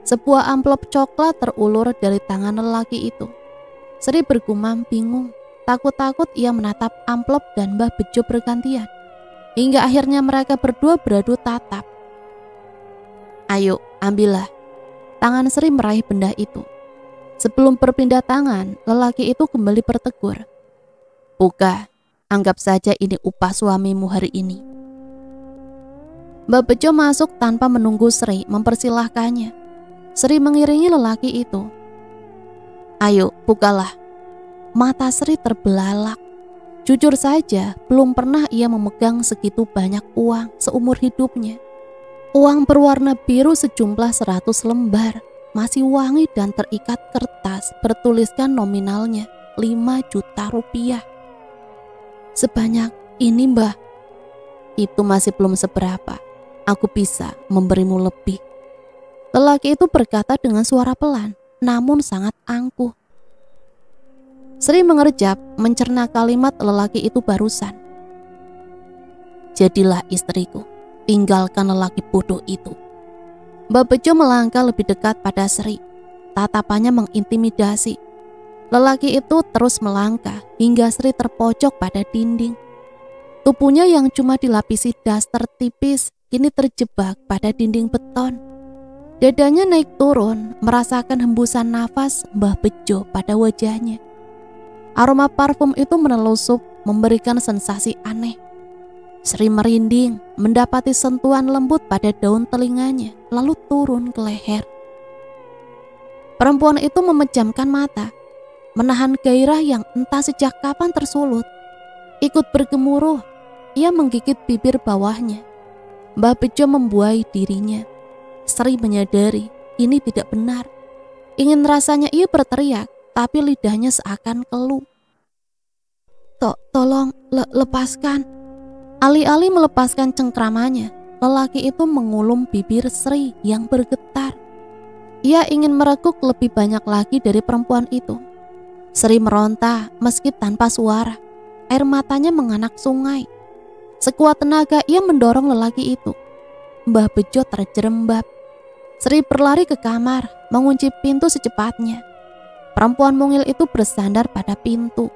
Sebuah amplop coklat terulur dari tangan lelaki itu. Sri bergumam bingung, takut-takut ia menatap amplop dan Mbah Bejo bergantian. Hingga akhirnya mereka berdua beradu tatap. Ayo, ambillah. Tangan Sri meraih benda itu. Sebelum berpindah tangan, lelaki itu kembali bertegur. Buka, anggap saja ini upah suamimu hari ini. Mbak Bejo masuk tanpa menunggu Sri mempersilahkannya. Sri mengiringi lelaki itu. Ayo, bukalah. Mata Sri terbelalak. Jujur saja, belum pernah ia memegang segitu banyak uang seumur hidupnya. Uang berwarna biru sejumlah 100 lembar, masih wangi dan terikat kertas bertuliskan nominalnya 5 juta rupiah. Sebanyak ini, Mbah. Itu masih belum seberapa. Aku bisa memberimu lebih. Lelaki itu berkata dengan suara pelan, namun sangat angkuh. Sri mengerjap, mencerna kalimat lelaki itu barusan. Jadilah istriku. Tinggalkan lelaki bodoh itu. Mbak Bejo melangkah lebih dekat pada Sri. Tatapannya mengintimidasi. Lelaki itu terus melangkah hingga Sri terpojok pada dinding. Tubuhnya yang cuma dilapisi daster tipis kini terjebak pada dinding beton. Dadanya naik turun merasakan hembusan nafas Mbah Bejo pada wajahnya. Aroma parfum itu menelusup memberikan sensasi aneh. Sri merinding mendapati sentuhan lembut pada daun telinganya lalu turun ke leher. Perempuan itu memejamkan mata, menahan gairah yang entah sejak kapan tersulut. Ikut bergemuruh, ia menggigit bibir bawahnya. Mbah Bejo membuai dirinya. Sri menyadari ini tidak benar. Ingin rasanya ia berteriak, tapi lidahnya seakan keluh. Tolong lepaskan. Alih-alih melepaskan cengkramannya, lelaki itu mengulum bibir Sri yang bergetar. Ia ingin merekuk lebih banyak lagi dari perempuan itu. Sri meronta meski tanpa suara. Air matanya menganak sungai. Sekuat tenaga ia mendorong lelaki itu. Mbah Bejo terjerembab. Sri berlari ke kamar, mengunci pintu secepatnya. Perempuan mungil itu bersandar pada pintu,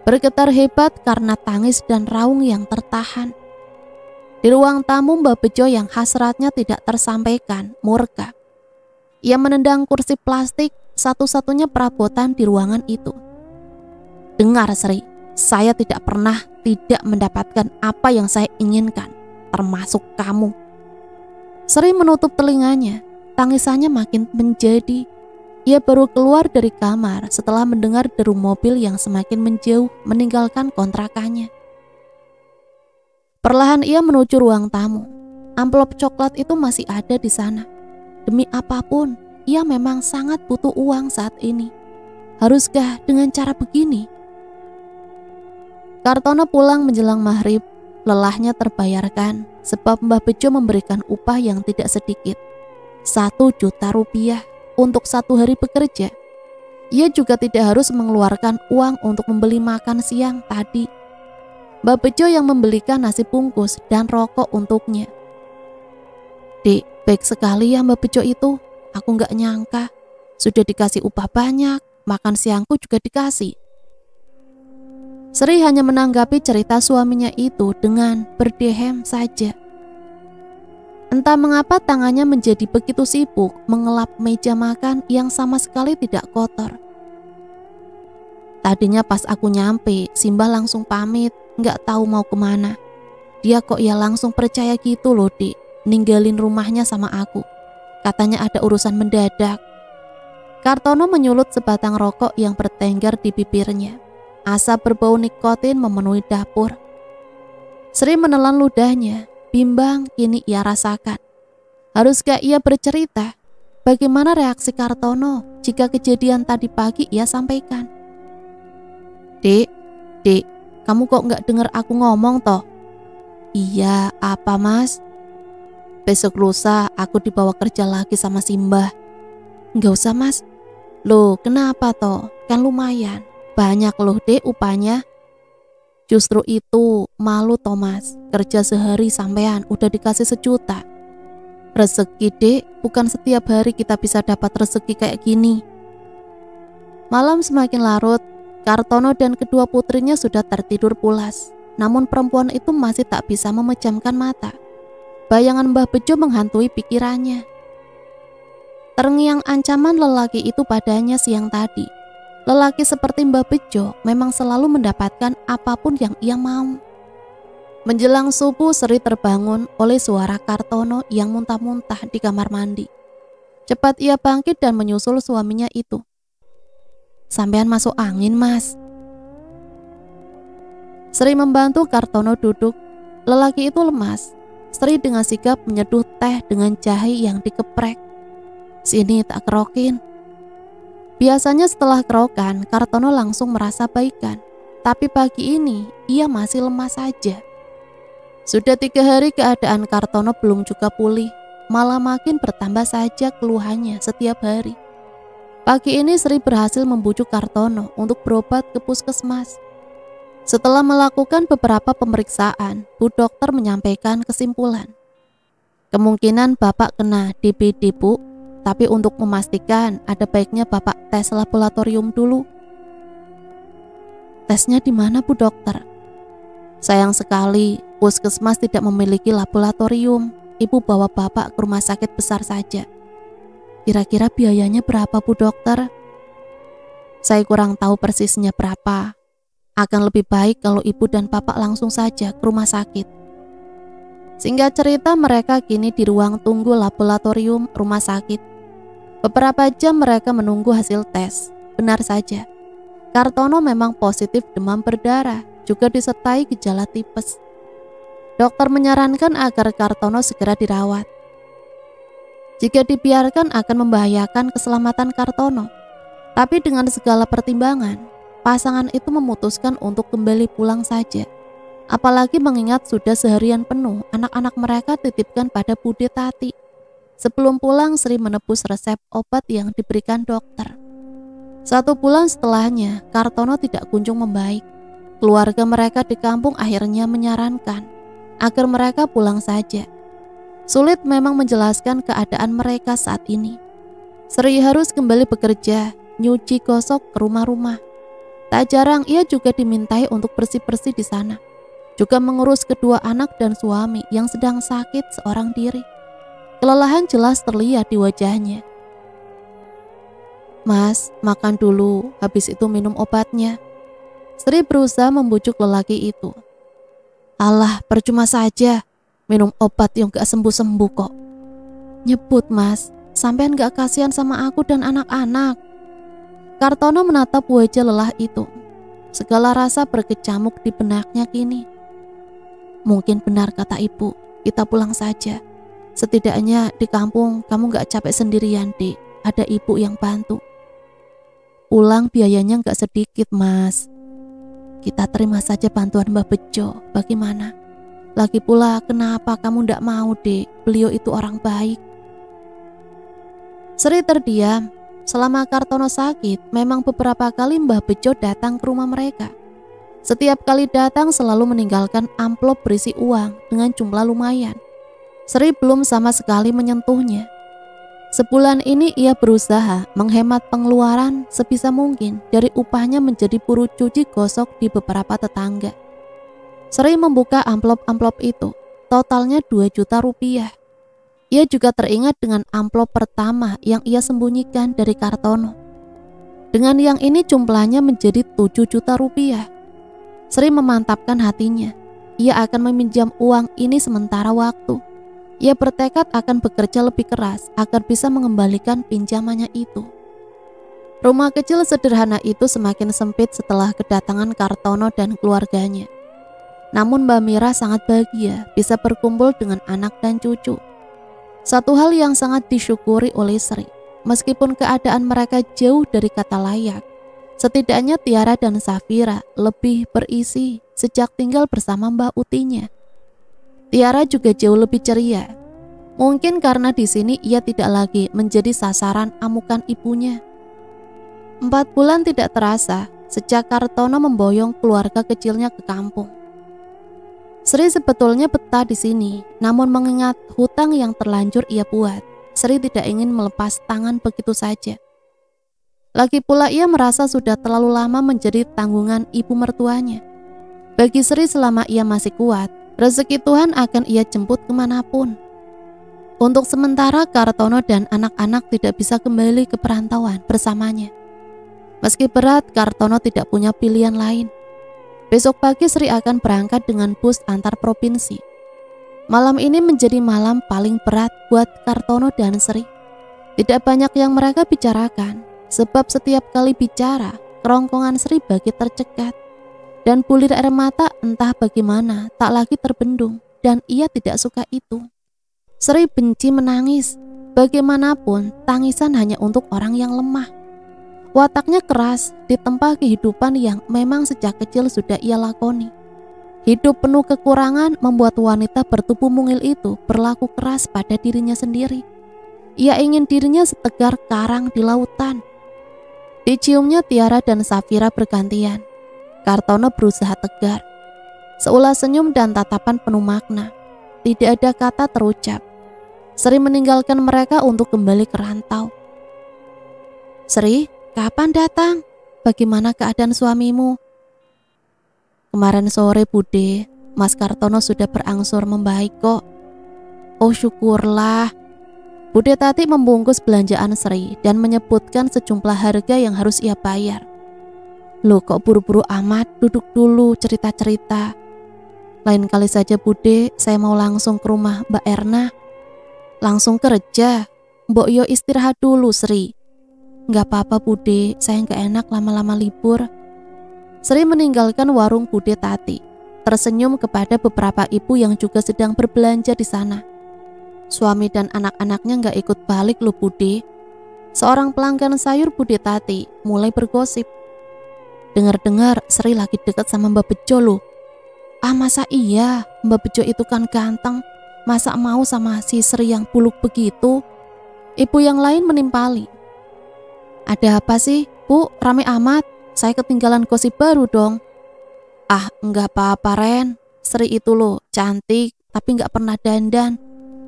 bergetar hebat karena tangis dan raung yang tertahan. Di ruang tamu Mbah Bejo yang hasratnya tidak tersampaikan, murka. Ia menendang kursi plastik, satu-satunya perabotan di ruangan itu. Dengar Sri, saya tidak pernah tidak mendapatkan apa yang saya inginkan, termasuk kamu. Sri menutup telinganya, tangisannya makin menjadi. Ia baru keluar dari kamar setelah mendengar deru mobil yang semakin menjauh meninggalkan kontrakannya. Perlahan ia menuju ruang tamu. Amplop coklat itu masih ada di sana. Demi apapun, ia memang sangat butuh uang saat ini. Haruskah dengan cara begini? Kartono pulang menjelang maghrib. Lelahnya terbayarkan sebab Mbah Bejo memberikan upah yang tidak sedikit. 1 juta rupiah. Untuk 1 hari bekerja. Ia juga tidak harus mengeluarkan uang untuk membeli makan siang tadi. Mbak Bejo yang membelikan nasi bungkus dan rokok untuknya. Dek, baik sekali ya Mbak Bejo itu. Aku gak nyangka. Sudah dikasih upah banyak, makan siangku juga dikasih. Sri hanya menanggapi cerita suaminya itu dengan berdehem saja. Entah mengapa tangannya menjadi begitu sibuk mengelap meja makan yang sama sekali tidak kotor. Tadinya pas aku nyampe, Simbah langsung pamit, gak tahu mau kemana. Dia kok ya langsung percaya gitu loh Dik, ninggalin rumahnya sama aku. Katanya ada urusan mendadak. Kartono menyulut sebatang rokok yang bertengger di bibirnya. Asap berbau nikotin memenuhi dapur. Sri menelan ludahnya, bimbang kini ia rasakan. Haruskah ia bercerita? Bagaimana reaksi Kartono jika kejadian tadi pagi ia sampaikan? Dek, kamu kok nggak dengar aku ngomong toh? Iya, apa mas? Besok lusa aku dibawa kerja lagi sama Simbah. Nggak usah mas. Loh, kenapa toh? Kan lumayan. Banyak loh dek upahnya. Justru itu malu Thomas. Kerja sehari sampean udah dikasih 1 juta. Rezeki dek, bukan setiap hari kita bisa dapat rezeki kayak gini. Malam semakin larut. Kartono dan kedua putrinya sudah tertidur pulas. Namun perempuan itu masih tak bisa memejamkan mata. Bayangan Mbah Bejo menghantui pikirannya. Terngiang ancaman lelaki itu padanya siang tadi. Lelaki seperti Mbah Bejo memang selalu mendapatkan apapun yang ia mau. Menjelang subuh, Sri terbangun oleh suara Kartono yang muntah-muntah di kamar mandi. Cepat ia bangkit dan menyusul suaminya itu. Sampean masuk angin, mas. Sri membantu Kartono duduk. Lelaki itu lemas. Sri dengan sigap menyeduh teh dengan jahe yang dikeprek. Sini tak kerokin. Biasanya setelah kerokan, Kartono langsung merasa baikan. Tapi pagi ini, ia masih lemas saja. Sudah 3 hari keadaan Kartono belum juga pulih, malah makin bertambah saja keluhannya setiap hari. Pagi ini Sri berhasil membujuk Kartono untuk berobat ke puskesmas. Setelah melakukan beberapa pemeriksaan, Bu Dokter menyampaikan kesimpulan. Kemungkinan Bapak kena DBD, Bu, tapi untuk memastikan ada baiknya Bapak tes laboratorium dulu. Tesnya di mana, Bu Dokter? Sayang sekali, puskesmas tidak memiliki laboratorium. Ibu bawa Bapak ke rumah sakit besar saja. Kira-kira biayanya berapa, Bu Dokter? Saya kurang tahu persisnya berapa. Akan lebih baik kalau Ibu dan Bapak langsung saja ke rumah sakit. Singkat cerita, mereka kini di ruang tunggu laboratorium rumah sakit. Beberapa jam mereka menunggu hasil tes. Benar saja, Kartono memang positif demam berdarah, juga disertai gejala tipes. Dokter menyarankan agar Kartono segera dirawat. Jika dibiarkan akan membahayakan keselamatan Kartono. Tapi dengan segala pertimbangan, pasangan itu memutuskan untuk kembali pulang saja. Apalagi mengingat sudah seharian penuh anak-anak mereka titipkan pada Bude Tati. Sebelum pulang, Sri menebus resep obat yang diberikan dokter. 1 bulan setelahnya, Kartono tidak kunjung membaik. Keluarga mereka di kampung akhirnya menyarankan agar mereka pulang saja. Sulit memang menjelaskan keadaan mereka saat ini. Sri harus kembali bekerja, nyuci gosok ke rumah-rumah. Tak jarang ia juga dimintai untuk bersih-bersih di sana. Juga mengurus kedua anak dan suami yang sedang sakit seorang diri. Kelelahan jelas terlihat di wajahnya. Mas, makan dulu, habis itu minum obatnya. Sri berusaha membujuk lelaki itu. Alah, percuma saja. Minum obat yang gak sembuh-sembuh kok. Nyebut mas, sampean gak kasihan sama aku dan anak-anak. Kartono menatap wajah lelah itu. Segala rasa berkecamuk di benaknya kini. Mungkin benar kata ibu, kita pulang saja. Setidaknya di kampung kamu gak capek sendirian, Dik. Ada ibu yang bantu. Pulang biayanya gak sedikit, mas. Kita terima saja bantuan Mbah Bejo. Bagaimana? Lagi pula kenapa kamu ndak mau, Dek? Beliau itu orang baik. Sri terdiam. Selama Kartono sakit, memang beberapa kali Mbah Bejo datang ke rumah mereka. Setiap kali datang selalu meninggalkan amplop berisi uang dengan jumlah lumayan. Sri belum sama sekali menyentuhnya. Sebulan ini ia berusaha menghemat pengeluaran sebisa mungkin dari upahnya menjadi buruh cuci gosok di beberapa tetangga. Sri membuka amplop-amplop itu, totalnya 2 juta rupiah. Ia juga teringat dengan amplop pertama yang ia sembunyikan dari Kartono. Dengan yang ini jumlahnya menjadi 7 juta rupiah. Sri memantapkan hatinya, ia akan meminjam uang ini sementara waktu. Ia bertekad akan bekerja lebih keras agar bisa mengembalikan pinjamannya itu. Rumah kecil sederhana itu semakin sempit setelah kedatangan Kartono dan keluarganya. Namun Mbak Mira sangat bahagia bisa berkumpul dengan anak dan cucu. Satu hal yang sangat disyukuri oleh Sri, meskipun keadaan mereka jauh dari kata layak, setidaknya Tiara dan Safira lebih berisi sejak tinggal bersama Mbak Utinya. Tiara juga jauh lebih ceria. Mungkin karena di sini ia tidak lagi menjadi sasaran amukan ibunya. 4 bulan tidak terasa sejak Kartono memboyong keluarga kecilnya ke kampung. Sri sebetulnya betah di sini, namun mengingat hutang yang terlanjur ia buat, Sri tidak ingin melepas tangan begitu saja. Lagi pula ia merasa sudah terlalu lama menjadi tanggungan ibu mertuanya. Bagi Sri selama ia masih kuat, rezeki Tuhan akan ia jemput kemanapun. Untuk sementara Kartono dan anak-anak tidak bisa kembali ke perantauan bersamanya. Meski berat, Kartono tidak punya pilihan lain. Besok pagi Sri akan berangkat dengan bus antar provinsi. Malam ini menjadi malam paling berat buat Kartono dan Sri. Tidak banyak yang mereka bicarakan, sebab setiap kali bicara, kerongkongan Sri bagi tercekat. Dan bulir air mata entah bagaimana tak lagi terbendung, dan ia tidak suka itu. Sri benci menangis, bagaimanapun tangisan hanya untuk orang yang lemah. Wataknya keras ditempa kehidupan yang memang sejak kecil sudah ia lakoni. Hidup penuh kekurangan membuat wanita bertubuh mungil itu berlaku keras pada dirinya sendiri. Ia ingin dirinya setegar karang di lautan. Diciumnya Tiara dan Safira bergantian. Kartono berusaha tegar. Seulas senyum dan tatapan penuh makna. Tidak ada kata terucap. Sri meninggalkan mereka untuk kembali ke rantau. Sri, kapan datang? Bagaimana keadaan suamimu? Kemarin sore Bude, Mas Kartono sudah berangsur membaik kok. Oh syukurlah. Bude Tati membungkus belanjaan Sri dan menyebutkan sejumlah harga yang harus ia bayar. Loh kok buru-buru amat, duduk dulu cerita-cerita. Lain kali saja Bude, saya mau langsung ke rumah Mbak Erna. Langsung kerja? Mbok yo istirahat dulu Sri. Gak apa-apa Bude, saya gak enak lama-lama libur. Sri meninggalkan warung Bude Tati, tersenyum kepada beberapa ibu yang juga sedang berbelanja di sana. Suami dan anak-anaknya gak ikut balik loh Bude. Seorang pelanggan sayur Bude Tati mulai bergosip. Dengar-dengar Sri lagi dekat sama Mbak Bejo loh. Ah masa iya, Mbak Bejo itu kan ganteng. Masa mau sama si Sri yang buluk begitu? Ibu yang lain menimpali. Ada apa sih, Bu? Rame amat. Saya ketinggalan gosip baru dong. Ah, enggak apa-apa Ren. Sri itu loh, cantik, tapi enggak pernah dandan.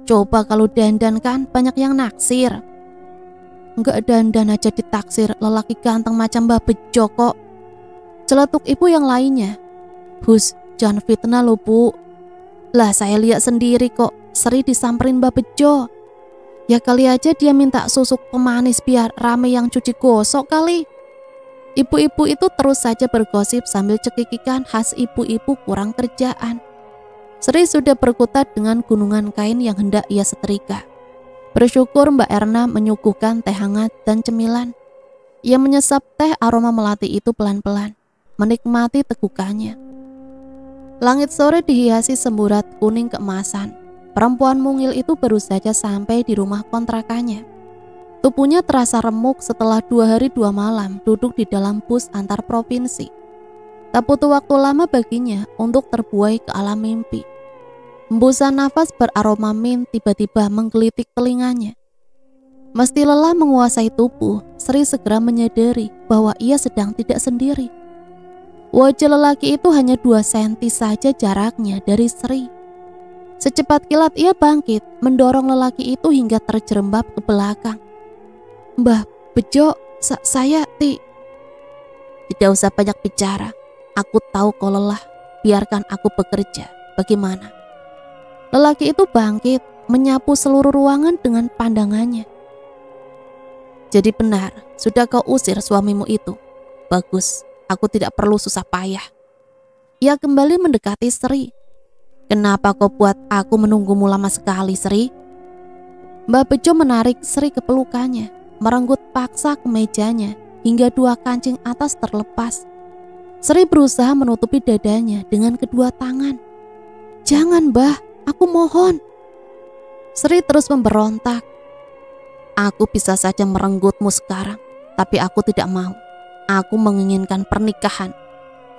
Coba kalau dandan kan banyak yang naksir. Enggak dandan aja ditaksir lelaki ganteng macam Mbak Bejo kok. Celetuk ibu yang lainnya. Hus, jangan fitnah loh Bu. Lah saya lihat sendiri kok, Sri disamperin Mbak Bejo. Ya kali aja dia minta susu pemanis biar rame yang cuci gosok kali. Ibu-ibu itu terus saja bergosip sambil cekikikan khas ibu-ibu kurang kerjaan. Sri sudah berkutat dengan gunungan kain yang hendak ia setrika. Bersyukur Mbak Erna menyuguhkan teh hangat dan cemilan. Ia menyesap teh aroma melati itu pelan-pelan, menikmati tegukannya. Langit sore dihiasi semburat kuning keemasan. Perempuan mungil itu baru saja sampai di rumah kontrakannya. Tubuhnya terasa remuk setelah 2 hari 2 malam duduk di dalam bus antar provinsi. Tak butuh waktu lama baginya untuk terbuai ke alam mimpi. Hembusan nafas beraroma mint tiba-tiba menggelitik telinganya. Meski lelah menguasai tubuh, Sri segera menyadari bahwa ia sedang tidak sendiri. Wajah lelaki itu hanya 2 senti saja jaraknya dari Sri. Secepat kilat ia bangkit, mendorong lelaki itu hingga terjerembab ke belakang. Mbah Bejo, saya Tidak usah banyak bicara. Aku tahu kau lelah. Biarkan aku bekerja. Bagaimana? Lelaki itu bangkit, menyapu seluruh ruangan dengan pandangannya. Jadi benar, sudah kau usir suamimu itu. Bagus, aku tidak perlu susah payah. Ia kembali mendekati Sri. Kenapa kau buat aku menunggumu lama sekali, Sri? Mbak Bejo menarik Sri ke pelukannya, merenggut paksa ke mejanya hingga 2 kancing atas terlepas. Sri berusaha menutupi dadanya dengan kedua tangan. "Jangan, Mbah, aku mohon." Sri terus memberontak. "Aku bisa saja merenggutmu sekarang, tapi aku tidak mau. Aku menginginkan pernikahan.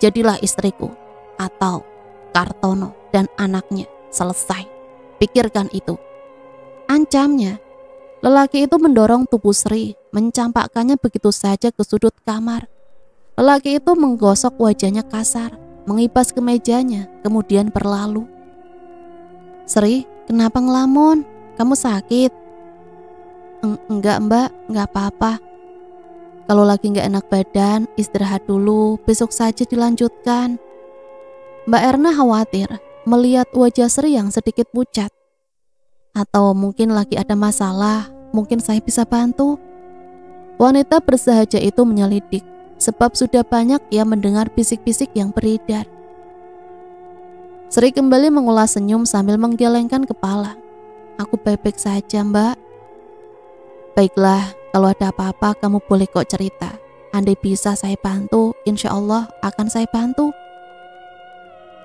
Jadilah istriku, atau Kartono dan anaknya selesai. Pikirkan itu," ancamnya. Lelaki itu mendorong tubuh Sri, mencampakkannya begitu saja ke sudut kamar. Lelaki itu menggosok wajahnya kasar, mengibas ke mejanya, kemudian berlalu. "Sri, kenapa ngelamun? Kamu sakit?" Enggak, Mbak, enggak apa-apa. Kalau lagi enggak enak badan, istirahat dulu, besok saja dilanjutkan." Mbak Erna khawatir melihat wajah Sri yang sedikit pucat. "Atau mungkin lagi ada masalah, mungkin saya bisa bantu." Wanita bersahaja itu menyelidik, sebab sudah banyak ia mendengar bisik-bisik yang beredar. Sri kembali mengulas senyum sambil menggelengkan kepala. "Aku baik-baik saja, Mbak." "Baiklah, kalau ada apa-apa kamu boleh kok cerita. Andai bisa saya bantu, insya Allah akan saya bantu."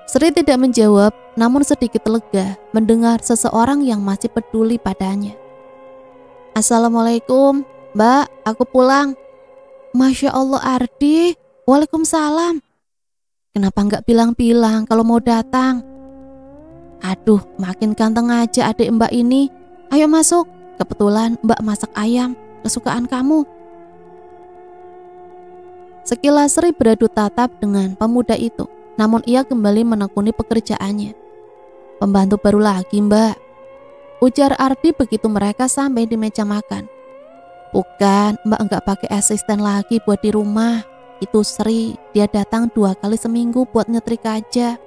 Sri tidak menjawab, namun sedikit lega mendengar seseorang yang masih peduli padanya. "Assalamualaikum, Mbak, aku pulang." "Masya Allah, Ardi." "Waalaikumsalam." "Kenapa nggak bilang-bilang kalau mau datang?" "Aduh, makin ganteng aja adik Mbak ini. Ayo masuk, kebetulan Mbak masak ayam kesukaan kamu." Sekilas Sri beradu tatap dengan pemuda itu, namun ia kembali menekuni pekerjaannya. "Pembantu baru lagi, Mbak," ujar Ardi begitu mereka sampai di meja makan. "Bukan, Mbak enggak pakai asisten lagi buat di rumah. Itu Sri, dia datang 2 kali seminggu buat nyetrika aja."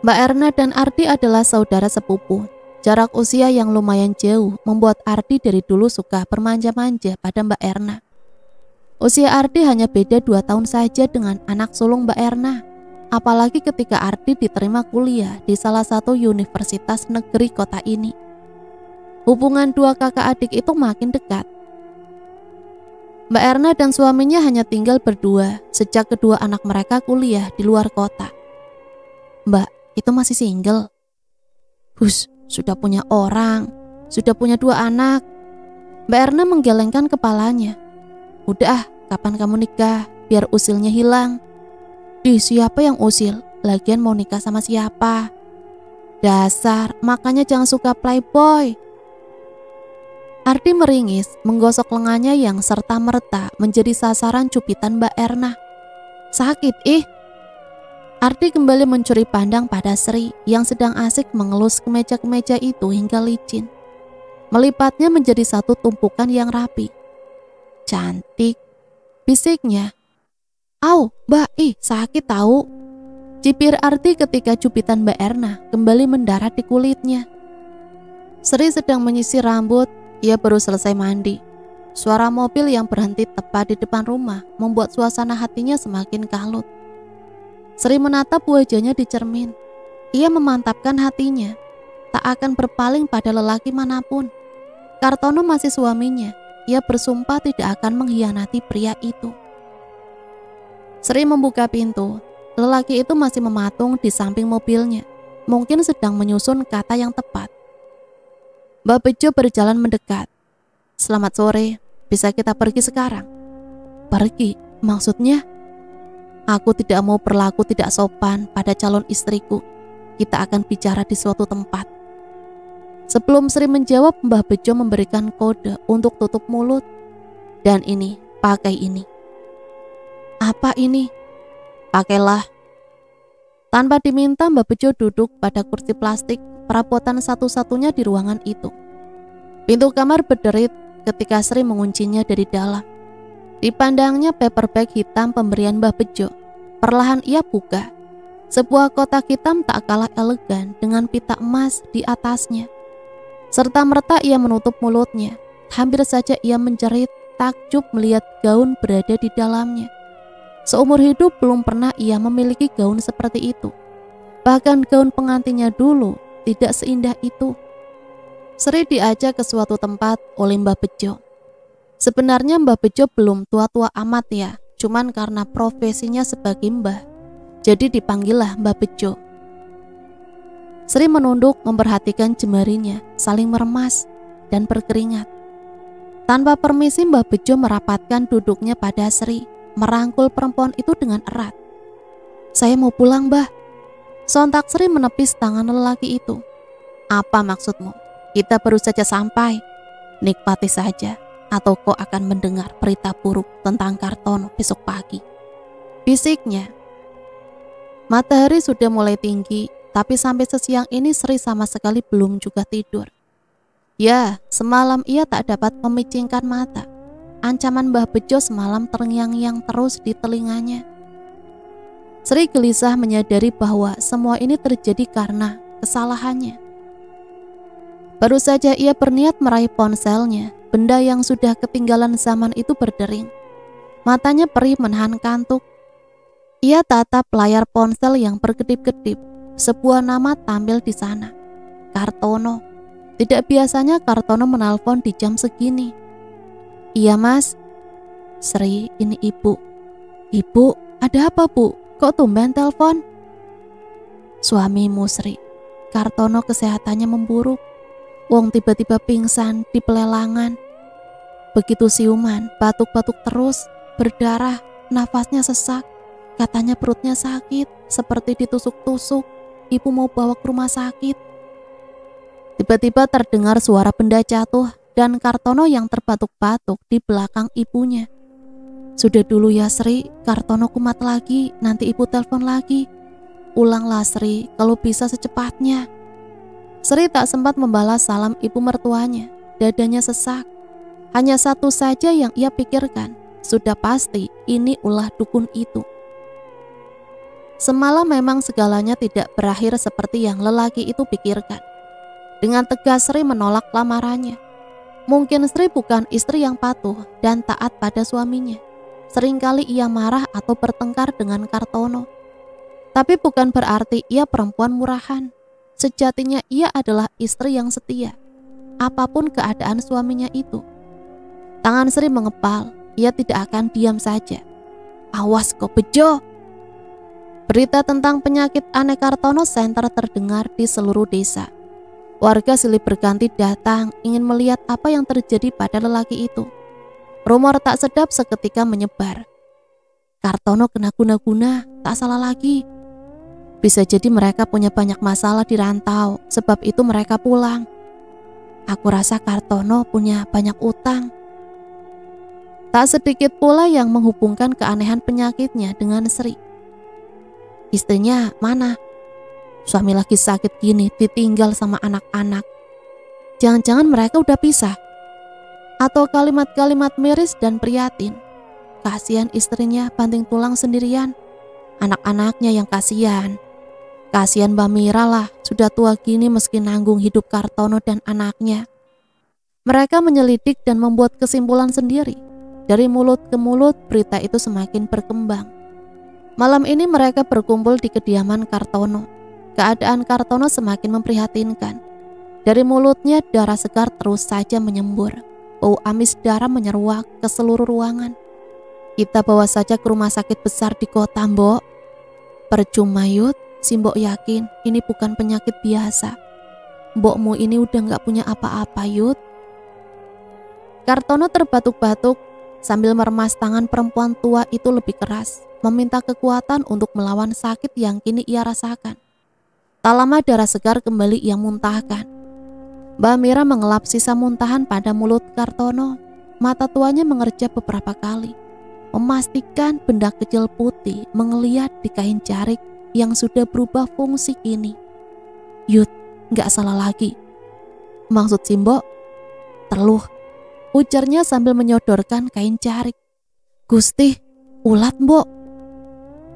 Mbak Erna dan Ardi adalah saudara sepupu. Jarak usia yang lumayan jauh membuat Ardi dari dulu suka bermanja-manja pada Mbak Erna. Usia Ardi hanya beda 2 tahun saja dengan anak sulung Mbak Erna. Apalagi ketika Ardi diterima kuliah di salah satu universitas negeri kota ini. Hubungan 2 kakak adik itu makin dekat. Mbak Erna dan suaminya hanya tinggal berdua sejak kedua anak mereka kuliah di luar kota. "Mbak, itu masih single?" "Hus, sudah punya orang, sudah punya 2 anak." Mbak Erna menggelengkan kepalanya. "Udah, kapan kamu nikah, biar usilnya hilang." Siapa yang usil? Lagian mau nikah sama siapa? Dasar, makanya jangan suka playboy." Ardi meringis, menggosok lengannya yang serta-merta menjadi sasaran cupitan Mbak Erna. "Sakit, ih." Ardi kembali mencuri pandang pada Sri yang sedang asik mengelus kemeja-kemeja itu hingga licin. Melipatnya menjadi satu tumpukan yang rapi. "Cantik," bisiknya. "Au, Mbak, sakit tahu." Cibir Ardi ketika cupitan Mbak Erna kembali mendarat di kulitnya. Sri sedang menyisir rambut, ia baru selesai mandi. Suara mobil yang berhenti tepat di depan rumah membuat suasana hatinya semakin kalut. Sri menatap wajahnya di cermin. Ia memantapkan hatinya, tak akan berpaling pada lelaki manapun. Kartono masih suaminya, ia bersumpah tidak akan mengkhianati pria itu. Sri membuka pintu. Lelaki itu masih mematung di samping mobilnya, mungkin sedang menyusun kata yang tepat. Mbak Bejo berjalan mendekat. "Selamat sore, bisa kita pergi sekarang?" "Pergi? Maksudnya?" "Aku tidak mau berlaku tidak sopan pada calon istriku. Kita akan bicara di suatu tempat." Sebelum Sri menjawab, Mbah Bejo memberikan kode untuk tutup mulut. "Dan ini, pakai ini." "Apa ini?" "Pakailah." Tanpa diminta, Mbak Bejo duduk pada kursi plastik, perabotan satu-satunya di ruangan itu. Pintu kamar berderit ketika Sri menguncinya dari dalam. Dipandangnya paperback hitam pemberian Mbah Bejo. Perlahan ia buka. Sebuah kotak hitam tak kalah elegan dengan pita emas di atasnya. Serta merta ia menutup mulutnya. Hampir saja ia menjerit takjub melihat gaun berada di dalamnya. Seumur hidup belum pernah ia memiliki gaun seperti itu. Bahkan gaun pengantinnya dulu tidak seindah itu. Sri diajak ke suatu tempat oleh Mbah Bejo. Sebenarnya Mbah Bejo belum tua-tua amat ya, cuman karena profesinya sebagai mbah, jadi dipanggillah Mbah Bejo. Sri menunduk memperhatikan jemarinya, saling meremas dan berkeringat. Tanpa permisi Mbah Bejo merapatkan duduknya pada Sri, merangkul perempuan itu dengan erat. "Saya mau pulang, Mbah." Sontak Sri menepis tangan lelaki itu. "Apa maksudmu? Kita baru saja sampai. Nikmati saja, atau kau akan mendengar berita buruk tentang Kartono besok pagi," bisiknya. Matahari sudah mulai tinggi, tapi sampai sesiang ini Sri sama sekali belum juga tidur. Ya, semalam ia tak dapat memicingkan mata. Ancaman Mbah Bejo semalam terngiang-ngiang terus di telinganya. Sri gelisah menyadari bahwa semua ini terjadi karena kesalahannya. Baru saja ia berniat meraih ponselnya, benda yang sudah ketinggalan zaman itu berdering. Matanya perih menahan kantuk. Ia tatap layar ponsel yang berkedip-kedip. Sebuah nama tampil di sana, Kartono. Tidak biasanya Kartono menelpon di jam segini. "Iya, Mas." "Sri, ini Ibu." "Ibu, ada apa, Bu? Kok tumben telepon?" "Suamimu, Sri. Kartono kesehatannya memburuk. Wong tiba-tiba pingsan di pelelangan. Begitu siuman, batuk-batuk terus, berdarah, nafasnya sesak. Katanya perutnya sakit, seperti ditusuk-tusuk. Ibu mau bawa ke rumah sakit." Tiba-tiba terdengar suara benda jatuh dan Kartono yang terbatuk-batuk di belakang ibunya. "Sudah dulu ya Sri, Kartono kumat lagi, nanti ibu telepon lagi. Ulanglah Sri, kalau bisa secepatnya." Sri tak sempat membalas salam ibu mertuanya, dadanya sesak. Hanya satu saja yang ia pikirkan, sudah pasti ini ulah dukun itu. Semalam memang segalanya tidak berakhir seperti yang lelaki itu pikirkan. Dengan tegas Sri menolak lamarannya. Mungkin Sri bukan istri yang patuh dan taat pada suaminya. Seringkali ia marah atau bertengkar dengan Kartono. Tapi bukan berarti ia perempuan murahan. Sejatinya ia adalah istri yang setia, apapun keadaan suaminya itu. Tangan Sri mengepal, ia tidak akan diam saja. "Awas kau Bejo!" Berita tentang penyakit aneh Kartono Center terdengar di seluruh desa. Warga silih berganti datang ingin melihat apa yang terjadi pada lelaki itu. Rumor tak sedap seketika menyebar. Kartono kena guna-guna, tak salah lagi. Bisa jadi mereka punya banyak masalah di rantau, sebab itu mereka pulang. Aku rasa Kartono punya banyak utang. Tak sedikit pula yang menghubungkan keanehan penyakitnya dengan Sri. "Istrinya mana? Suami lagi sakit gini, ditinggal sama anak-anak. Jangan-jangan mereka udah pisah." Atau kalimat-kalimat miris dan prihatin. Kasihan istrinya banting tulang sendirian. Anak-anaknya yang kasihan. Kasihan Mbak Mira lah, sudah tua gini meski nanggung hidup Kartono dan anaknya. Mereka menyelidik dan membuat kesimpulan sendiri. Dari mulut ke mulut berita itu semakin berkembang. Malam ini mereka berkumpul di kediaman Kartono. Keadaan Kartono semakin memprihatinkan. Dari mulutnya darah segar terus saja menyembur. Bau amis darah menyeruak ke seluruh ruangan. "Kita bawa saja ke rumah sakit besar di kota, Mbok." "Percuma Yud, si Mbok yakin ini bukan penyakit biasa. Mbokmu ini udah gak punya apa-apa Yud." Kartono terbatuk-batuk sambil meremas tangan perempuan tua itu lebih keras, meminta kekuatan untuk melawan sakit yang kini ia rasakan. Tak lama darah segar kembali ia muntahkan. Mbak Mira mengelap sisa muntahan pada mulut Kartono. Mata tuanya mengerjap beberapa kali, memastikan benda kecil putih mengeliat di kain jarik yang sudah berubah fungsi kini. "Yud, gak salah lagi. Maksud Simbo, teluh," ujarnya sambil menyodorkan kain jarik. "Gusti, ulat Mbok."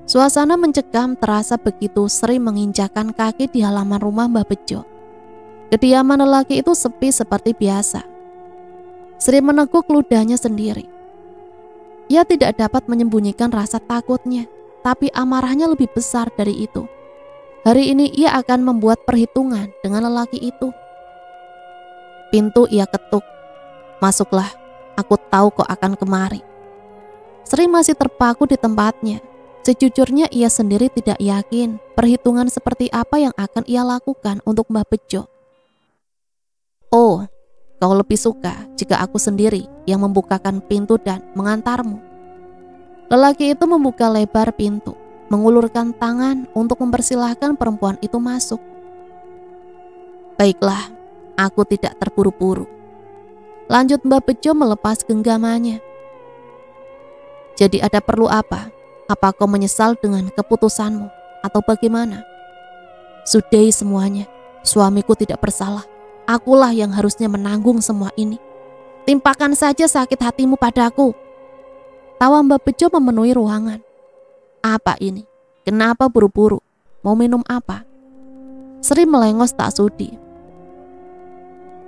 Suasana mencekam terasa begitu Sri menginjakan kaki di halaman rumah Mbah Bejo. Kediaman lelaki itu sepi seperti biasa. Sri meneguk ludahnya sendiri. Ia tidak dapat menyembunyikan rasa takutnya, tapi amarahnya lebih besar dari itu. Hari ini ia akan membuat perhitungan dengan lelaki itu. Pintu ia ketuk. "Masuklah." Aku tahu kau akan kemari. Sri masih terpaku di tempatnya. Sejujurnya ia sendiri tidak yakin perhitungan seperti apa yang akan ia lakukan untuk Mbah Bejo. Oh, kau lebih suka jika aku sendiri yang membukakan pintu dan mengantarmu. Lelaki itu membuka lebar pintu, mengulurkan tangan untuk mempersilahkan perempuan itu masuk. Baiklah, aku tidak terburu-buru. Lanjut Mbah Bejo melepas genggamannya. Jadi ada perlu apa? Apa kau menyesal dengan keputusanmu atau bagaimana? Sudahi semuanya. Suamiku tidak bersalah. Akulah yang harusnya menanggung semua ini. Timpakan saja sakit hatimu padaku. Tawa Mbah Bejo memenuhi ruangan. Apa ini? Kenapa buru-buru? Mau minum apa? Sri melengos tak sudi.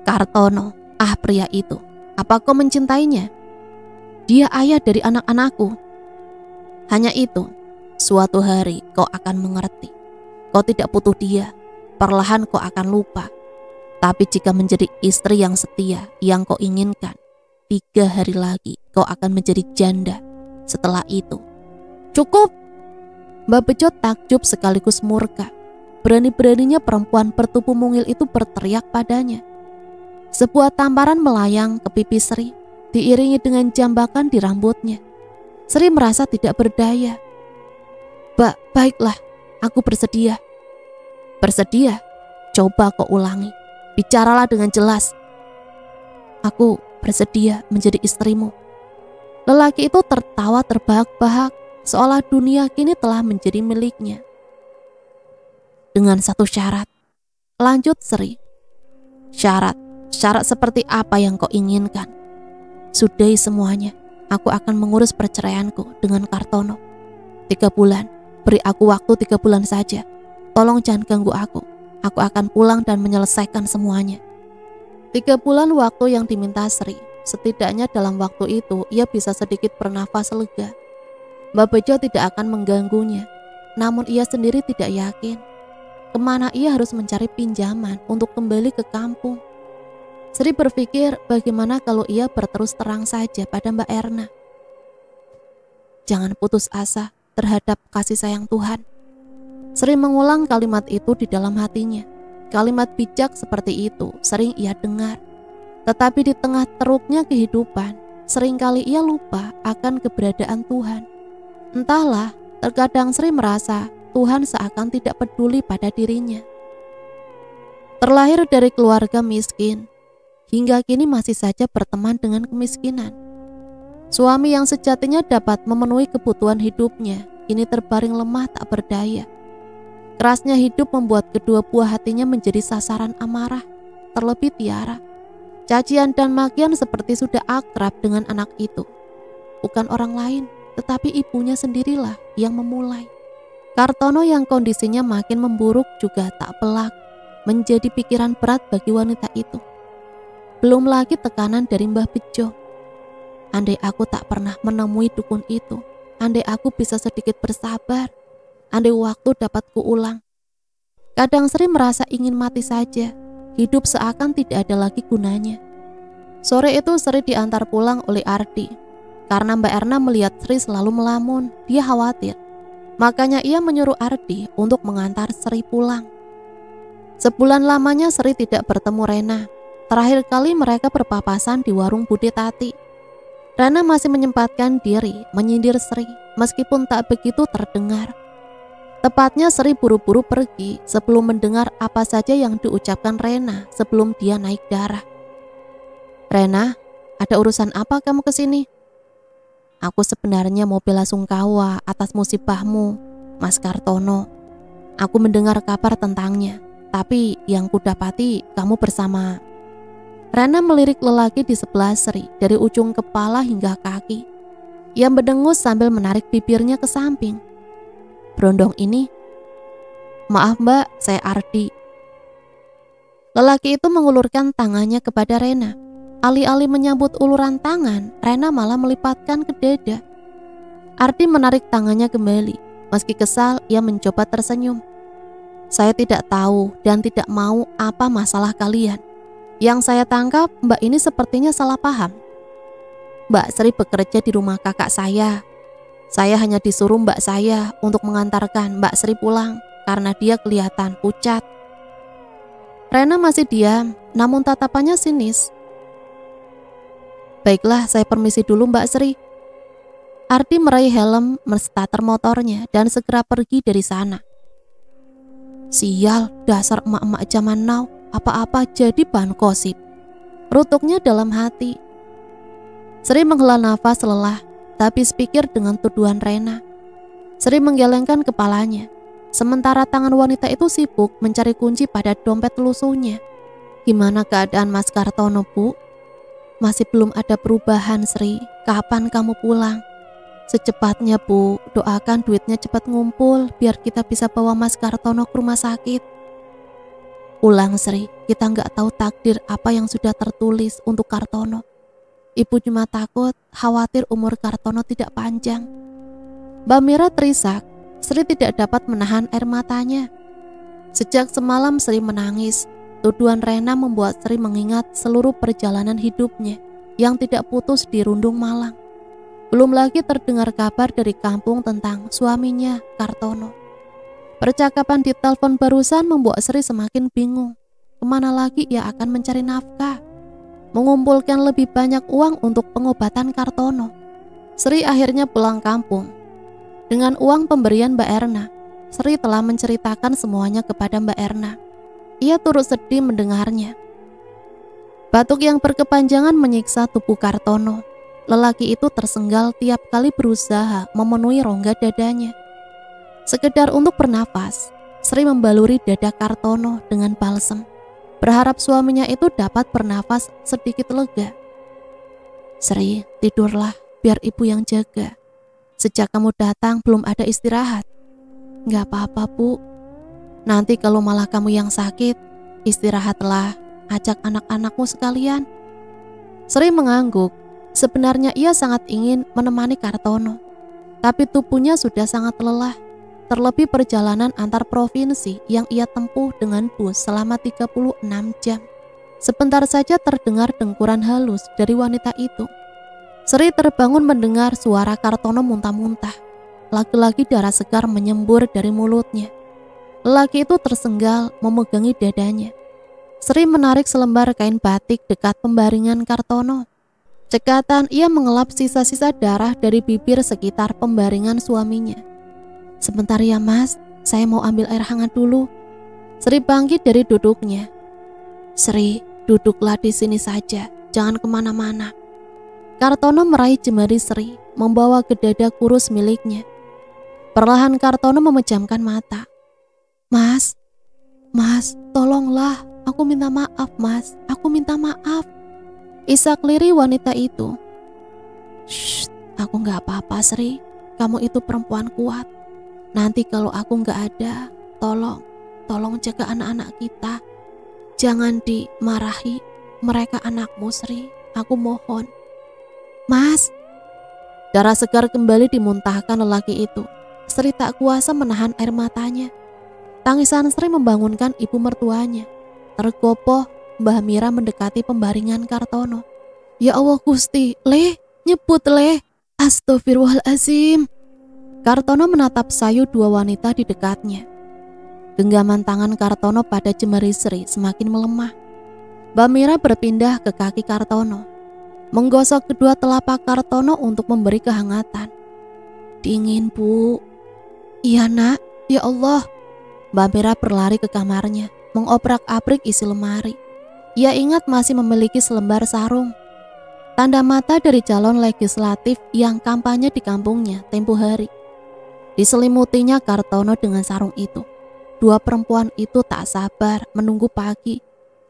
Kartono, pria itu. Apa kau mencintainya? Dia ayah dari anak-anakku. Hanya itu, suatu hari kau akan mengerti. Kau tidak butuh dia, perlahan kau akan lupa. Tapi jika menjadi istri yang setia yang kau inginkan, 3 hari lagi kau akan menjadi janda. Setelah itu, cukup! Mbah Bejo takjub sekaligus murka. Berani-beraninya perempuan bertubuh mungil itu berteriak padanya. Sebuah tamparan melayang ke pipi Sri, diiringi dengan jambakan di rambutnya. Sri merasa tidak berdaya. Baiklah, aku bersedia. Bersedia? Coba kau ulangi. Bicaralah dengan jelas. Aku bersedia menjadi istrimu. Lelaki itu tertawa terbahak-bahak, seolah dunia kini telah menjadi miliknya. Dengan satu syarat. Lanjut Sri. Syarat seperti apa yang kau inginkan? Sudahi semuanya. Aku akan mengurus perceraianku dengan Kartono. 3 bulan, beri aku waktu 3 bulan saja. Tolong jangan ganggu aku. Aku akan pulang dan menyelesaikan semuanya. 3 bulan waktu yang diminta Sri. Setidaknya dalam waktu itu ia bisa sedikit bernafas lega. Mbah Bejo tidak akan mengganggunya. Namun ia sendiri tidak yakin kemana ia harus mencari pinjaman untuk kembali ke kampung. Sri berpikir bagaimana kalau ia berterus terang saja pada Mbak Erna. Jangan putus asa terhadap kasih sayang Tuhan. Sri mengulang kalimat itu di dalam hatinya. Kalimat bijak seperti itu sering ia dengar. Tetapi di tengah teruknya kehidupan, seringkali ia lupa akan keberadaan Tuhan. Entahlah, terkadang Sri merasa Tuhan seakan tidak peduli pada dirinya. Terlahir dari keluarga miskin, hingga kini masih saja berteman dengan kemiskinan. Suami yang sejatinya dapat memenuhi kebutuhan hidupnya, kini terbaring lemah tak berdaya. Kerasnya hidup membuat kedua buah hatinya menjadi sasaran amarah, terlebih Tiara. Cacian dan makian seperti sudah akrab dengan anak itu. Bukan orang lain, tetapi ibunya sendirilah yang memulai. Kartono yang kondisinya makin memburuk juga tak pelak, menjadi pikiran berat bagi wanita itu. Belum lagi tekanan dari Mbah Bejo. Andai aku tak pernah menemui dukun itu, andai aku bisa sedikit bersabar, andai waktu dapat kuulang. Kadang Sri merasa ingin mati saja, hidup seakan tidak ada lagi gunanya. Sore itu Sri diantar pulang oleh Ardi. Karena Mbak Erna melihat Sri selalu melamun, dia khawatir. Makanya ia menyuruh Ardi untuk mengantar Sri pulang. Sebulan lamanya Sri tidak bertemu Rena. Terakhir kali mereka berpapasan di warung Bude Tati. Rena masih menyempatkan diri menyindir Sri meskipun tak begitu terdengar. Tepatnya Sri buru-buru pergi sebelum mendengar apa saja yang diucapkan Rena sebelum dia naik darah. Rena, ada urusan apa kamu kesini? Aku sebenarnya mau bela sungkawa atas musibahmu, Mas Kartono. Aku mendengar kabar tentangnya, tapi yang kudapati kamu bersama. Rena melirik lelaki di sebelah Sri dari ujung kepala hingga kaki. Ia mendengus sambil menarik bibirnya ke samping. Berondong ini, maaf mbak, saya Ardi. Lelaki itu mengulurkan tangannya kepada Rena. Alih-alih menyambut uluran tangan, Rena malah melipatkan ke dada. Ardi menarik tangannya kembali. Meski kesal, ia mencoba tersenyum. Saya tidak tahu dan tidak mau apa masalah kalian. Yang saya tangkap, mbak ini sepertinya salah paham. Mbak Sri bekerja di rumah kakak saya. Saya hanya disuruh mbak saya untuk mengantarkan Mbak Sri pulang karena dia kelihatan pucat. Rena masih diam, namun tatapannya sinis. Baiklah, saya permisi dulu Mbak Sri. Ardi meraih helm, menstarter motornya dan segera pergi dari sana. Sial, dasar emak-emak zaman now, apa-apa jadi bahan gosip. Rutuknya dalam hati. Sri menghela nafas lelah, tapi pikir dengan tuduhan Rena. Sri menggelengkan kepalanya, sementara tangan wanita itu sibuk mencari kunci pada dompet lusuhnya. Gimana keadaan Mas Kartono, Bu? Masih belum ada perubahan, Sri. Kapan kamu pulang? Secepatnya, Bu. Doakan duitnya cepat ngumpul biar kita bisa bawa Mas Kartono ke rumah sakit. Pulang, Sri. Kita nggak tahu takdir apa yang sudah tertulis untuk Kartono. Ibu cuma takut, khawatir umur Kartono tidak panjang. Mbak Mira terisak. Sri tidak dapat menahan air matanya. Sejak semalam Sri menangis. Tuduhan Rena membuat Sri mengingat seluruh perjalanan hidupnya yang tidak putus di Rundung Malang. Belum lagi terdengar kabar dari kampung tentang suaminya, Kartono. Percakapan di telepon barusan membuat Sri semakin bingung. Kemana lagi ia akan mencari nafkah? Mengumpulkan lebih banyak uang untuk pengobatan Kartono. Sri akhirnya pulang kampung. Dengan uang pemberian Mbak Erna, Sri telah menceritakan semuanya kepada Mbak Erna. Ia turut sedih mendengarnya. Batuk yang berkepanjangan menyiksa tubuh Kartono. Lelaki itu tersenggal tiap kali berusaha memenuhi rongga dadanya. Sekedar untuk bernafas, Sri membaluri dada Kartono dengan balsem, berharap suaminya itu dapat bernafas sedikit lega. Sri, tidurlah, biar ibu yang jaga. Sejak kamu datang belum ada istirahat. Gak apa-apa, Bu. Nanti kalau malah kamu yang sakit, istirahatlah, ajak anak-anakmu sekalian. Sri mengangguk. Sebenarnya ia sangat ingin menemani Kartono, tapi tubuhnya sudah sangat lelah. Terlebih perjalanan antar provinsi yang ia tempuh dengan bus selama 36 jam. Sebentar saja terdengar dengkuran halus dari wanita itu. Sri terbangun mendengar suara Kartono muntah-muntah. Lagi-lagi darah segar menyembur dari mulutnya. Lelaki itu tersenggal memegangi dadanya. Sri menarik selembar kain batik dekat pembaringan Kartono. Cekatan ia mengelap sisa-sisa darah dari bibir sekitar pembaringan suaminya. Sebentar ya Mas, saya mau ambil air hangat dulu. Sri bangkit dari duduknya. Sri, duduklah di sini saja, jangan kemana-mana. Kartono meraih jemari Sri, membawa ke dada kurus miliknya. Perlahan Kartono memejamkan mata. Mas, tolonglah, aku minta maaf Mas, aku minta maaf. Isak lirih wanita itu. Shh, aku gak apa-apa Sri, kamu itu perempuan kuat. Nanti kalau aku gak ada, tolong jaga anak-anak kita. Jangan dimarahi, mereka anakmu Sri, aku mohon. Mas. Darah segar kembali dimuntahkan lelaki itu. Sri tak kuasa menahan air matanya. Tangisan Sri membangunkan ibu mertuanya. Tergopoh, Mbah Mira mendekati pembaringan Kartono. Ya Allah Gusti, nyebut Astagfirullahaladzim. Kartono menatap sayu dua wanita di dekatnya. Genggaman tangan Kartono pada jemari Sri semakin melemah. Mbah Mira berpindah ke kaki Kartono, menggosok kedua telapak Kartono untuk memberi kehangatan. Dingin Bu. Iya nak, ya Allah. Mbah Mira berlari ke kamarnya, mengobrak-abrik isi lemari. Ia ingat masih memiliki selembar sarung, tanda mata dari calon legislatif yang kampanye di kampungnya tempo hari. Diselimutinya Kartono dengan sarung itu. Dua perempuan itu tak sabar menunggu pagi,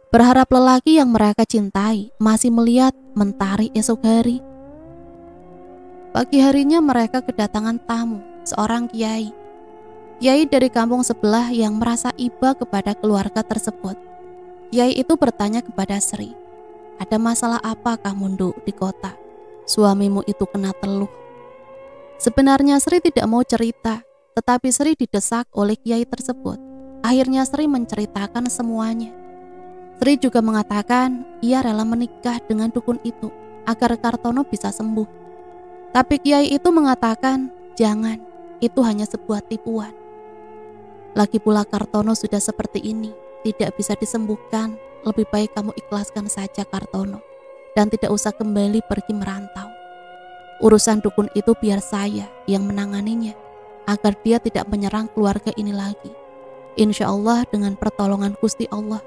berharap lelaki yang mereka cintai masih melihat mentari esok hari. Pagi harinya mereka kedatangan tamu, seorang kiai. Kiai dari kampung sebelah yang merasa iba kepada keluarga tersebut. Kiai itu bertanya kepada Sri, ada masalah apakah Mundu di kota? Suamimu itu kena teluh. Sebenarnya Sri tidak mau cerita, tetapi Sri didesak oleh kiai tersebut. Akhirnya Sri menceritakan semuanya. Sri juga mengatakan ia rela menikah dengan dukun itu agar Kartono bisa sembuh. Tapi Kiai itu mengatakan, jangan, itu hanya sebuah tipuan. Lagi pula Kartono sudah seperti ini, tidak bisa disembuhkan, lebih baik kamu ikhlaskan saja Kartono, dan tidak usah kembali pergi merantau. Urusan dukun itu biar saya yang menanganinya, agar dia tidak menyerang keluarga ini lagi. Insya Allah dengan pertolongan Gusti Allah.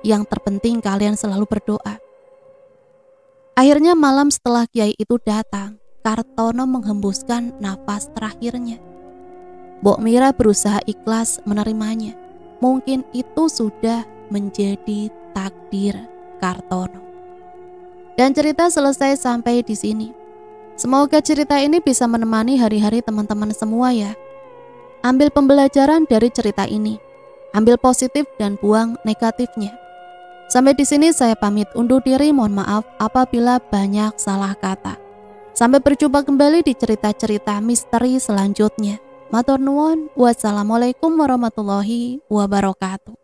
Yang terpenting kalian selalu berdoa. Akhirnya malam setelah Kiai itu datang, Kartono menghembuskan nafas terakhirnya. Mbok Mira berusaha ikhlas menerimanya. Mungkin itu sudah menjadi takdir Kartono. Dan cerita selesai sampai di sini. Semoga cerita ini bisa menemani hari-hari teman-teman semua ya. Ambil pembelajaran dari cerita ini. Ambil positif dan buang negatifnya. Sampai di sini saya pamit undur diri, mohon maaf apabila banyak salah kata. Sampai berjumpa kembali di cerita-cerita misteri selanjutnya. Matur nuwun, wassalamualaikum warahmatullahi wabarakatuh.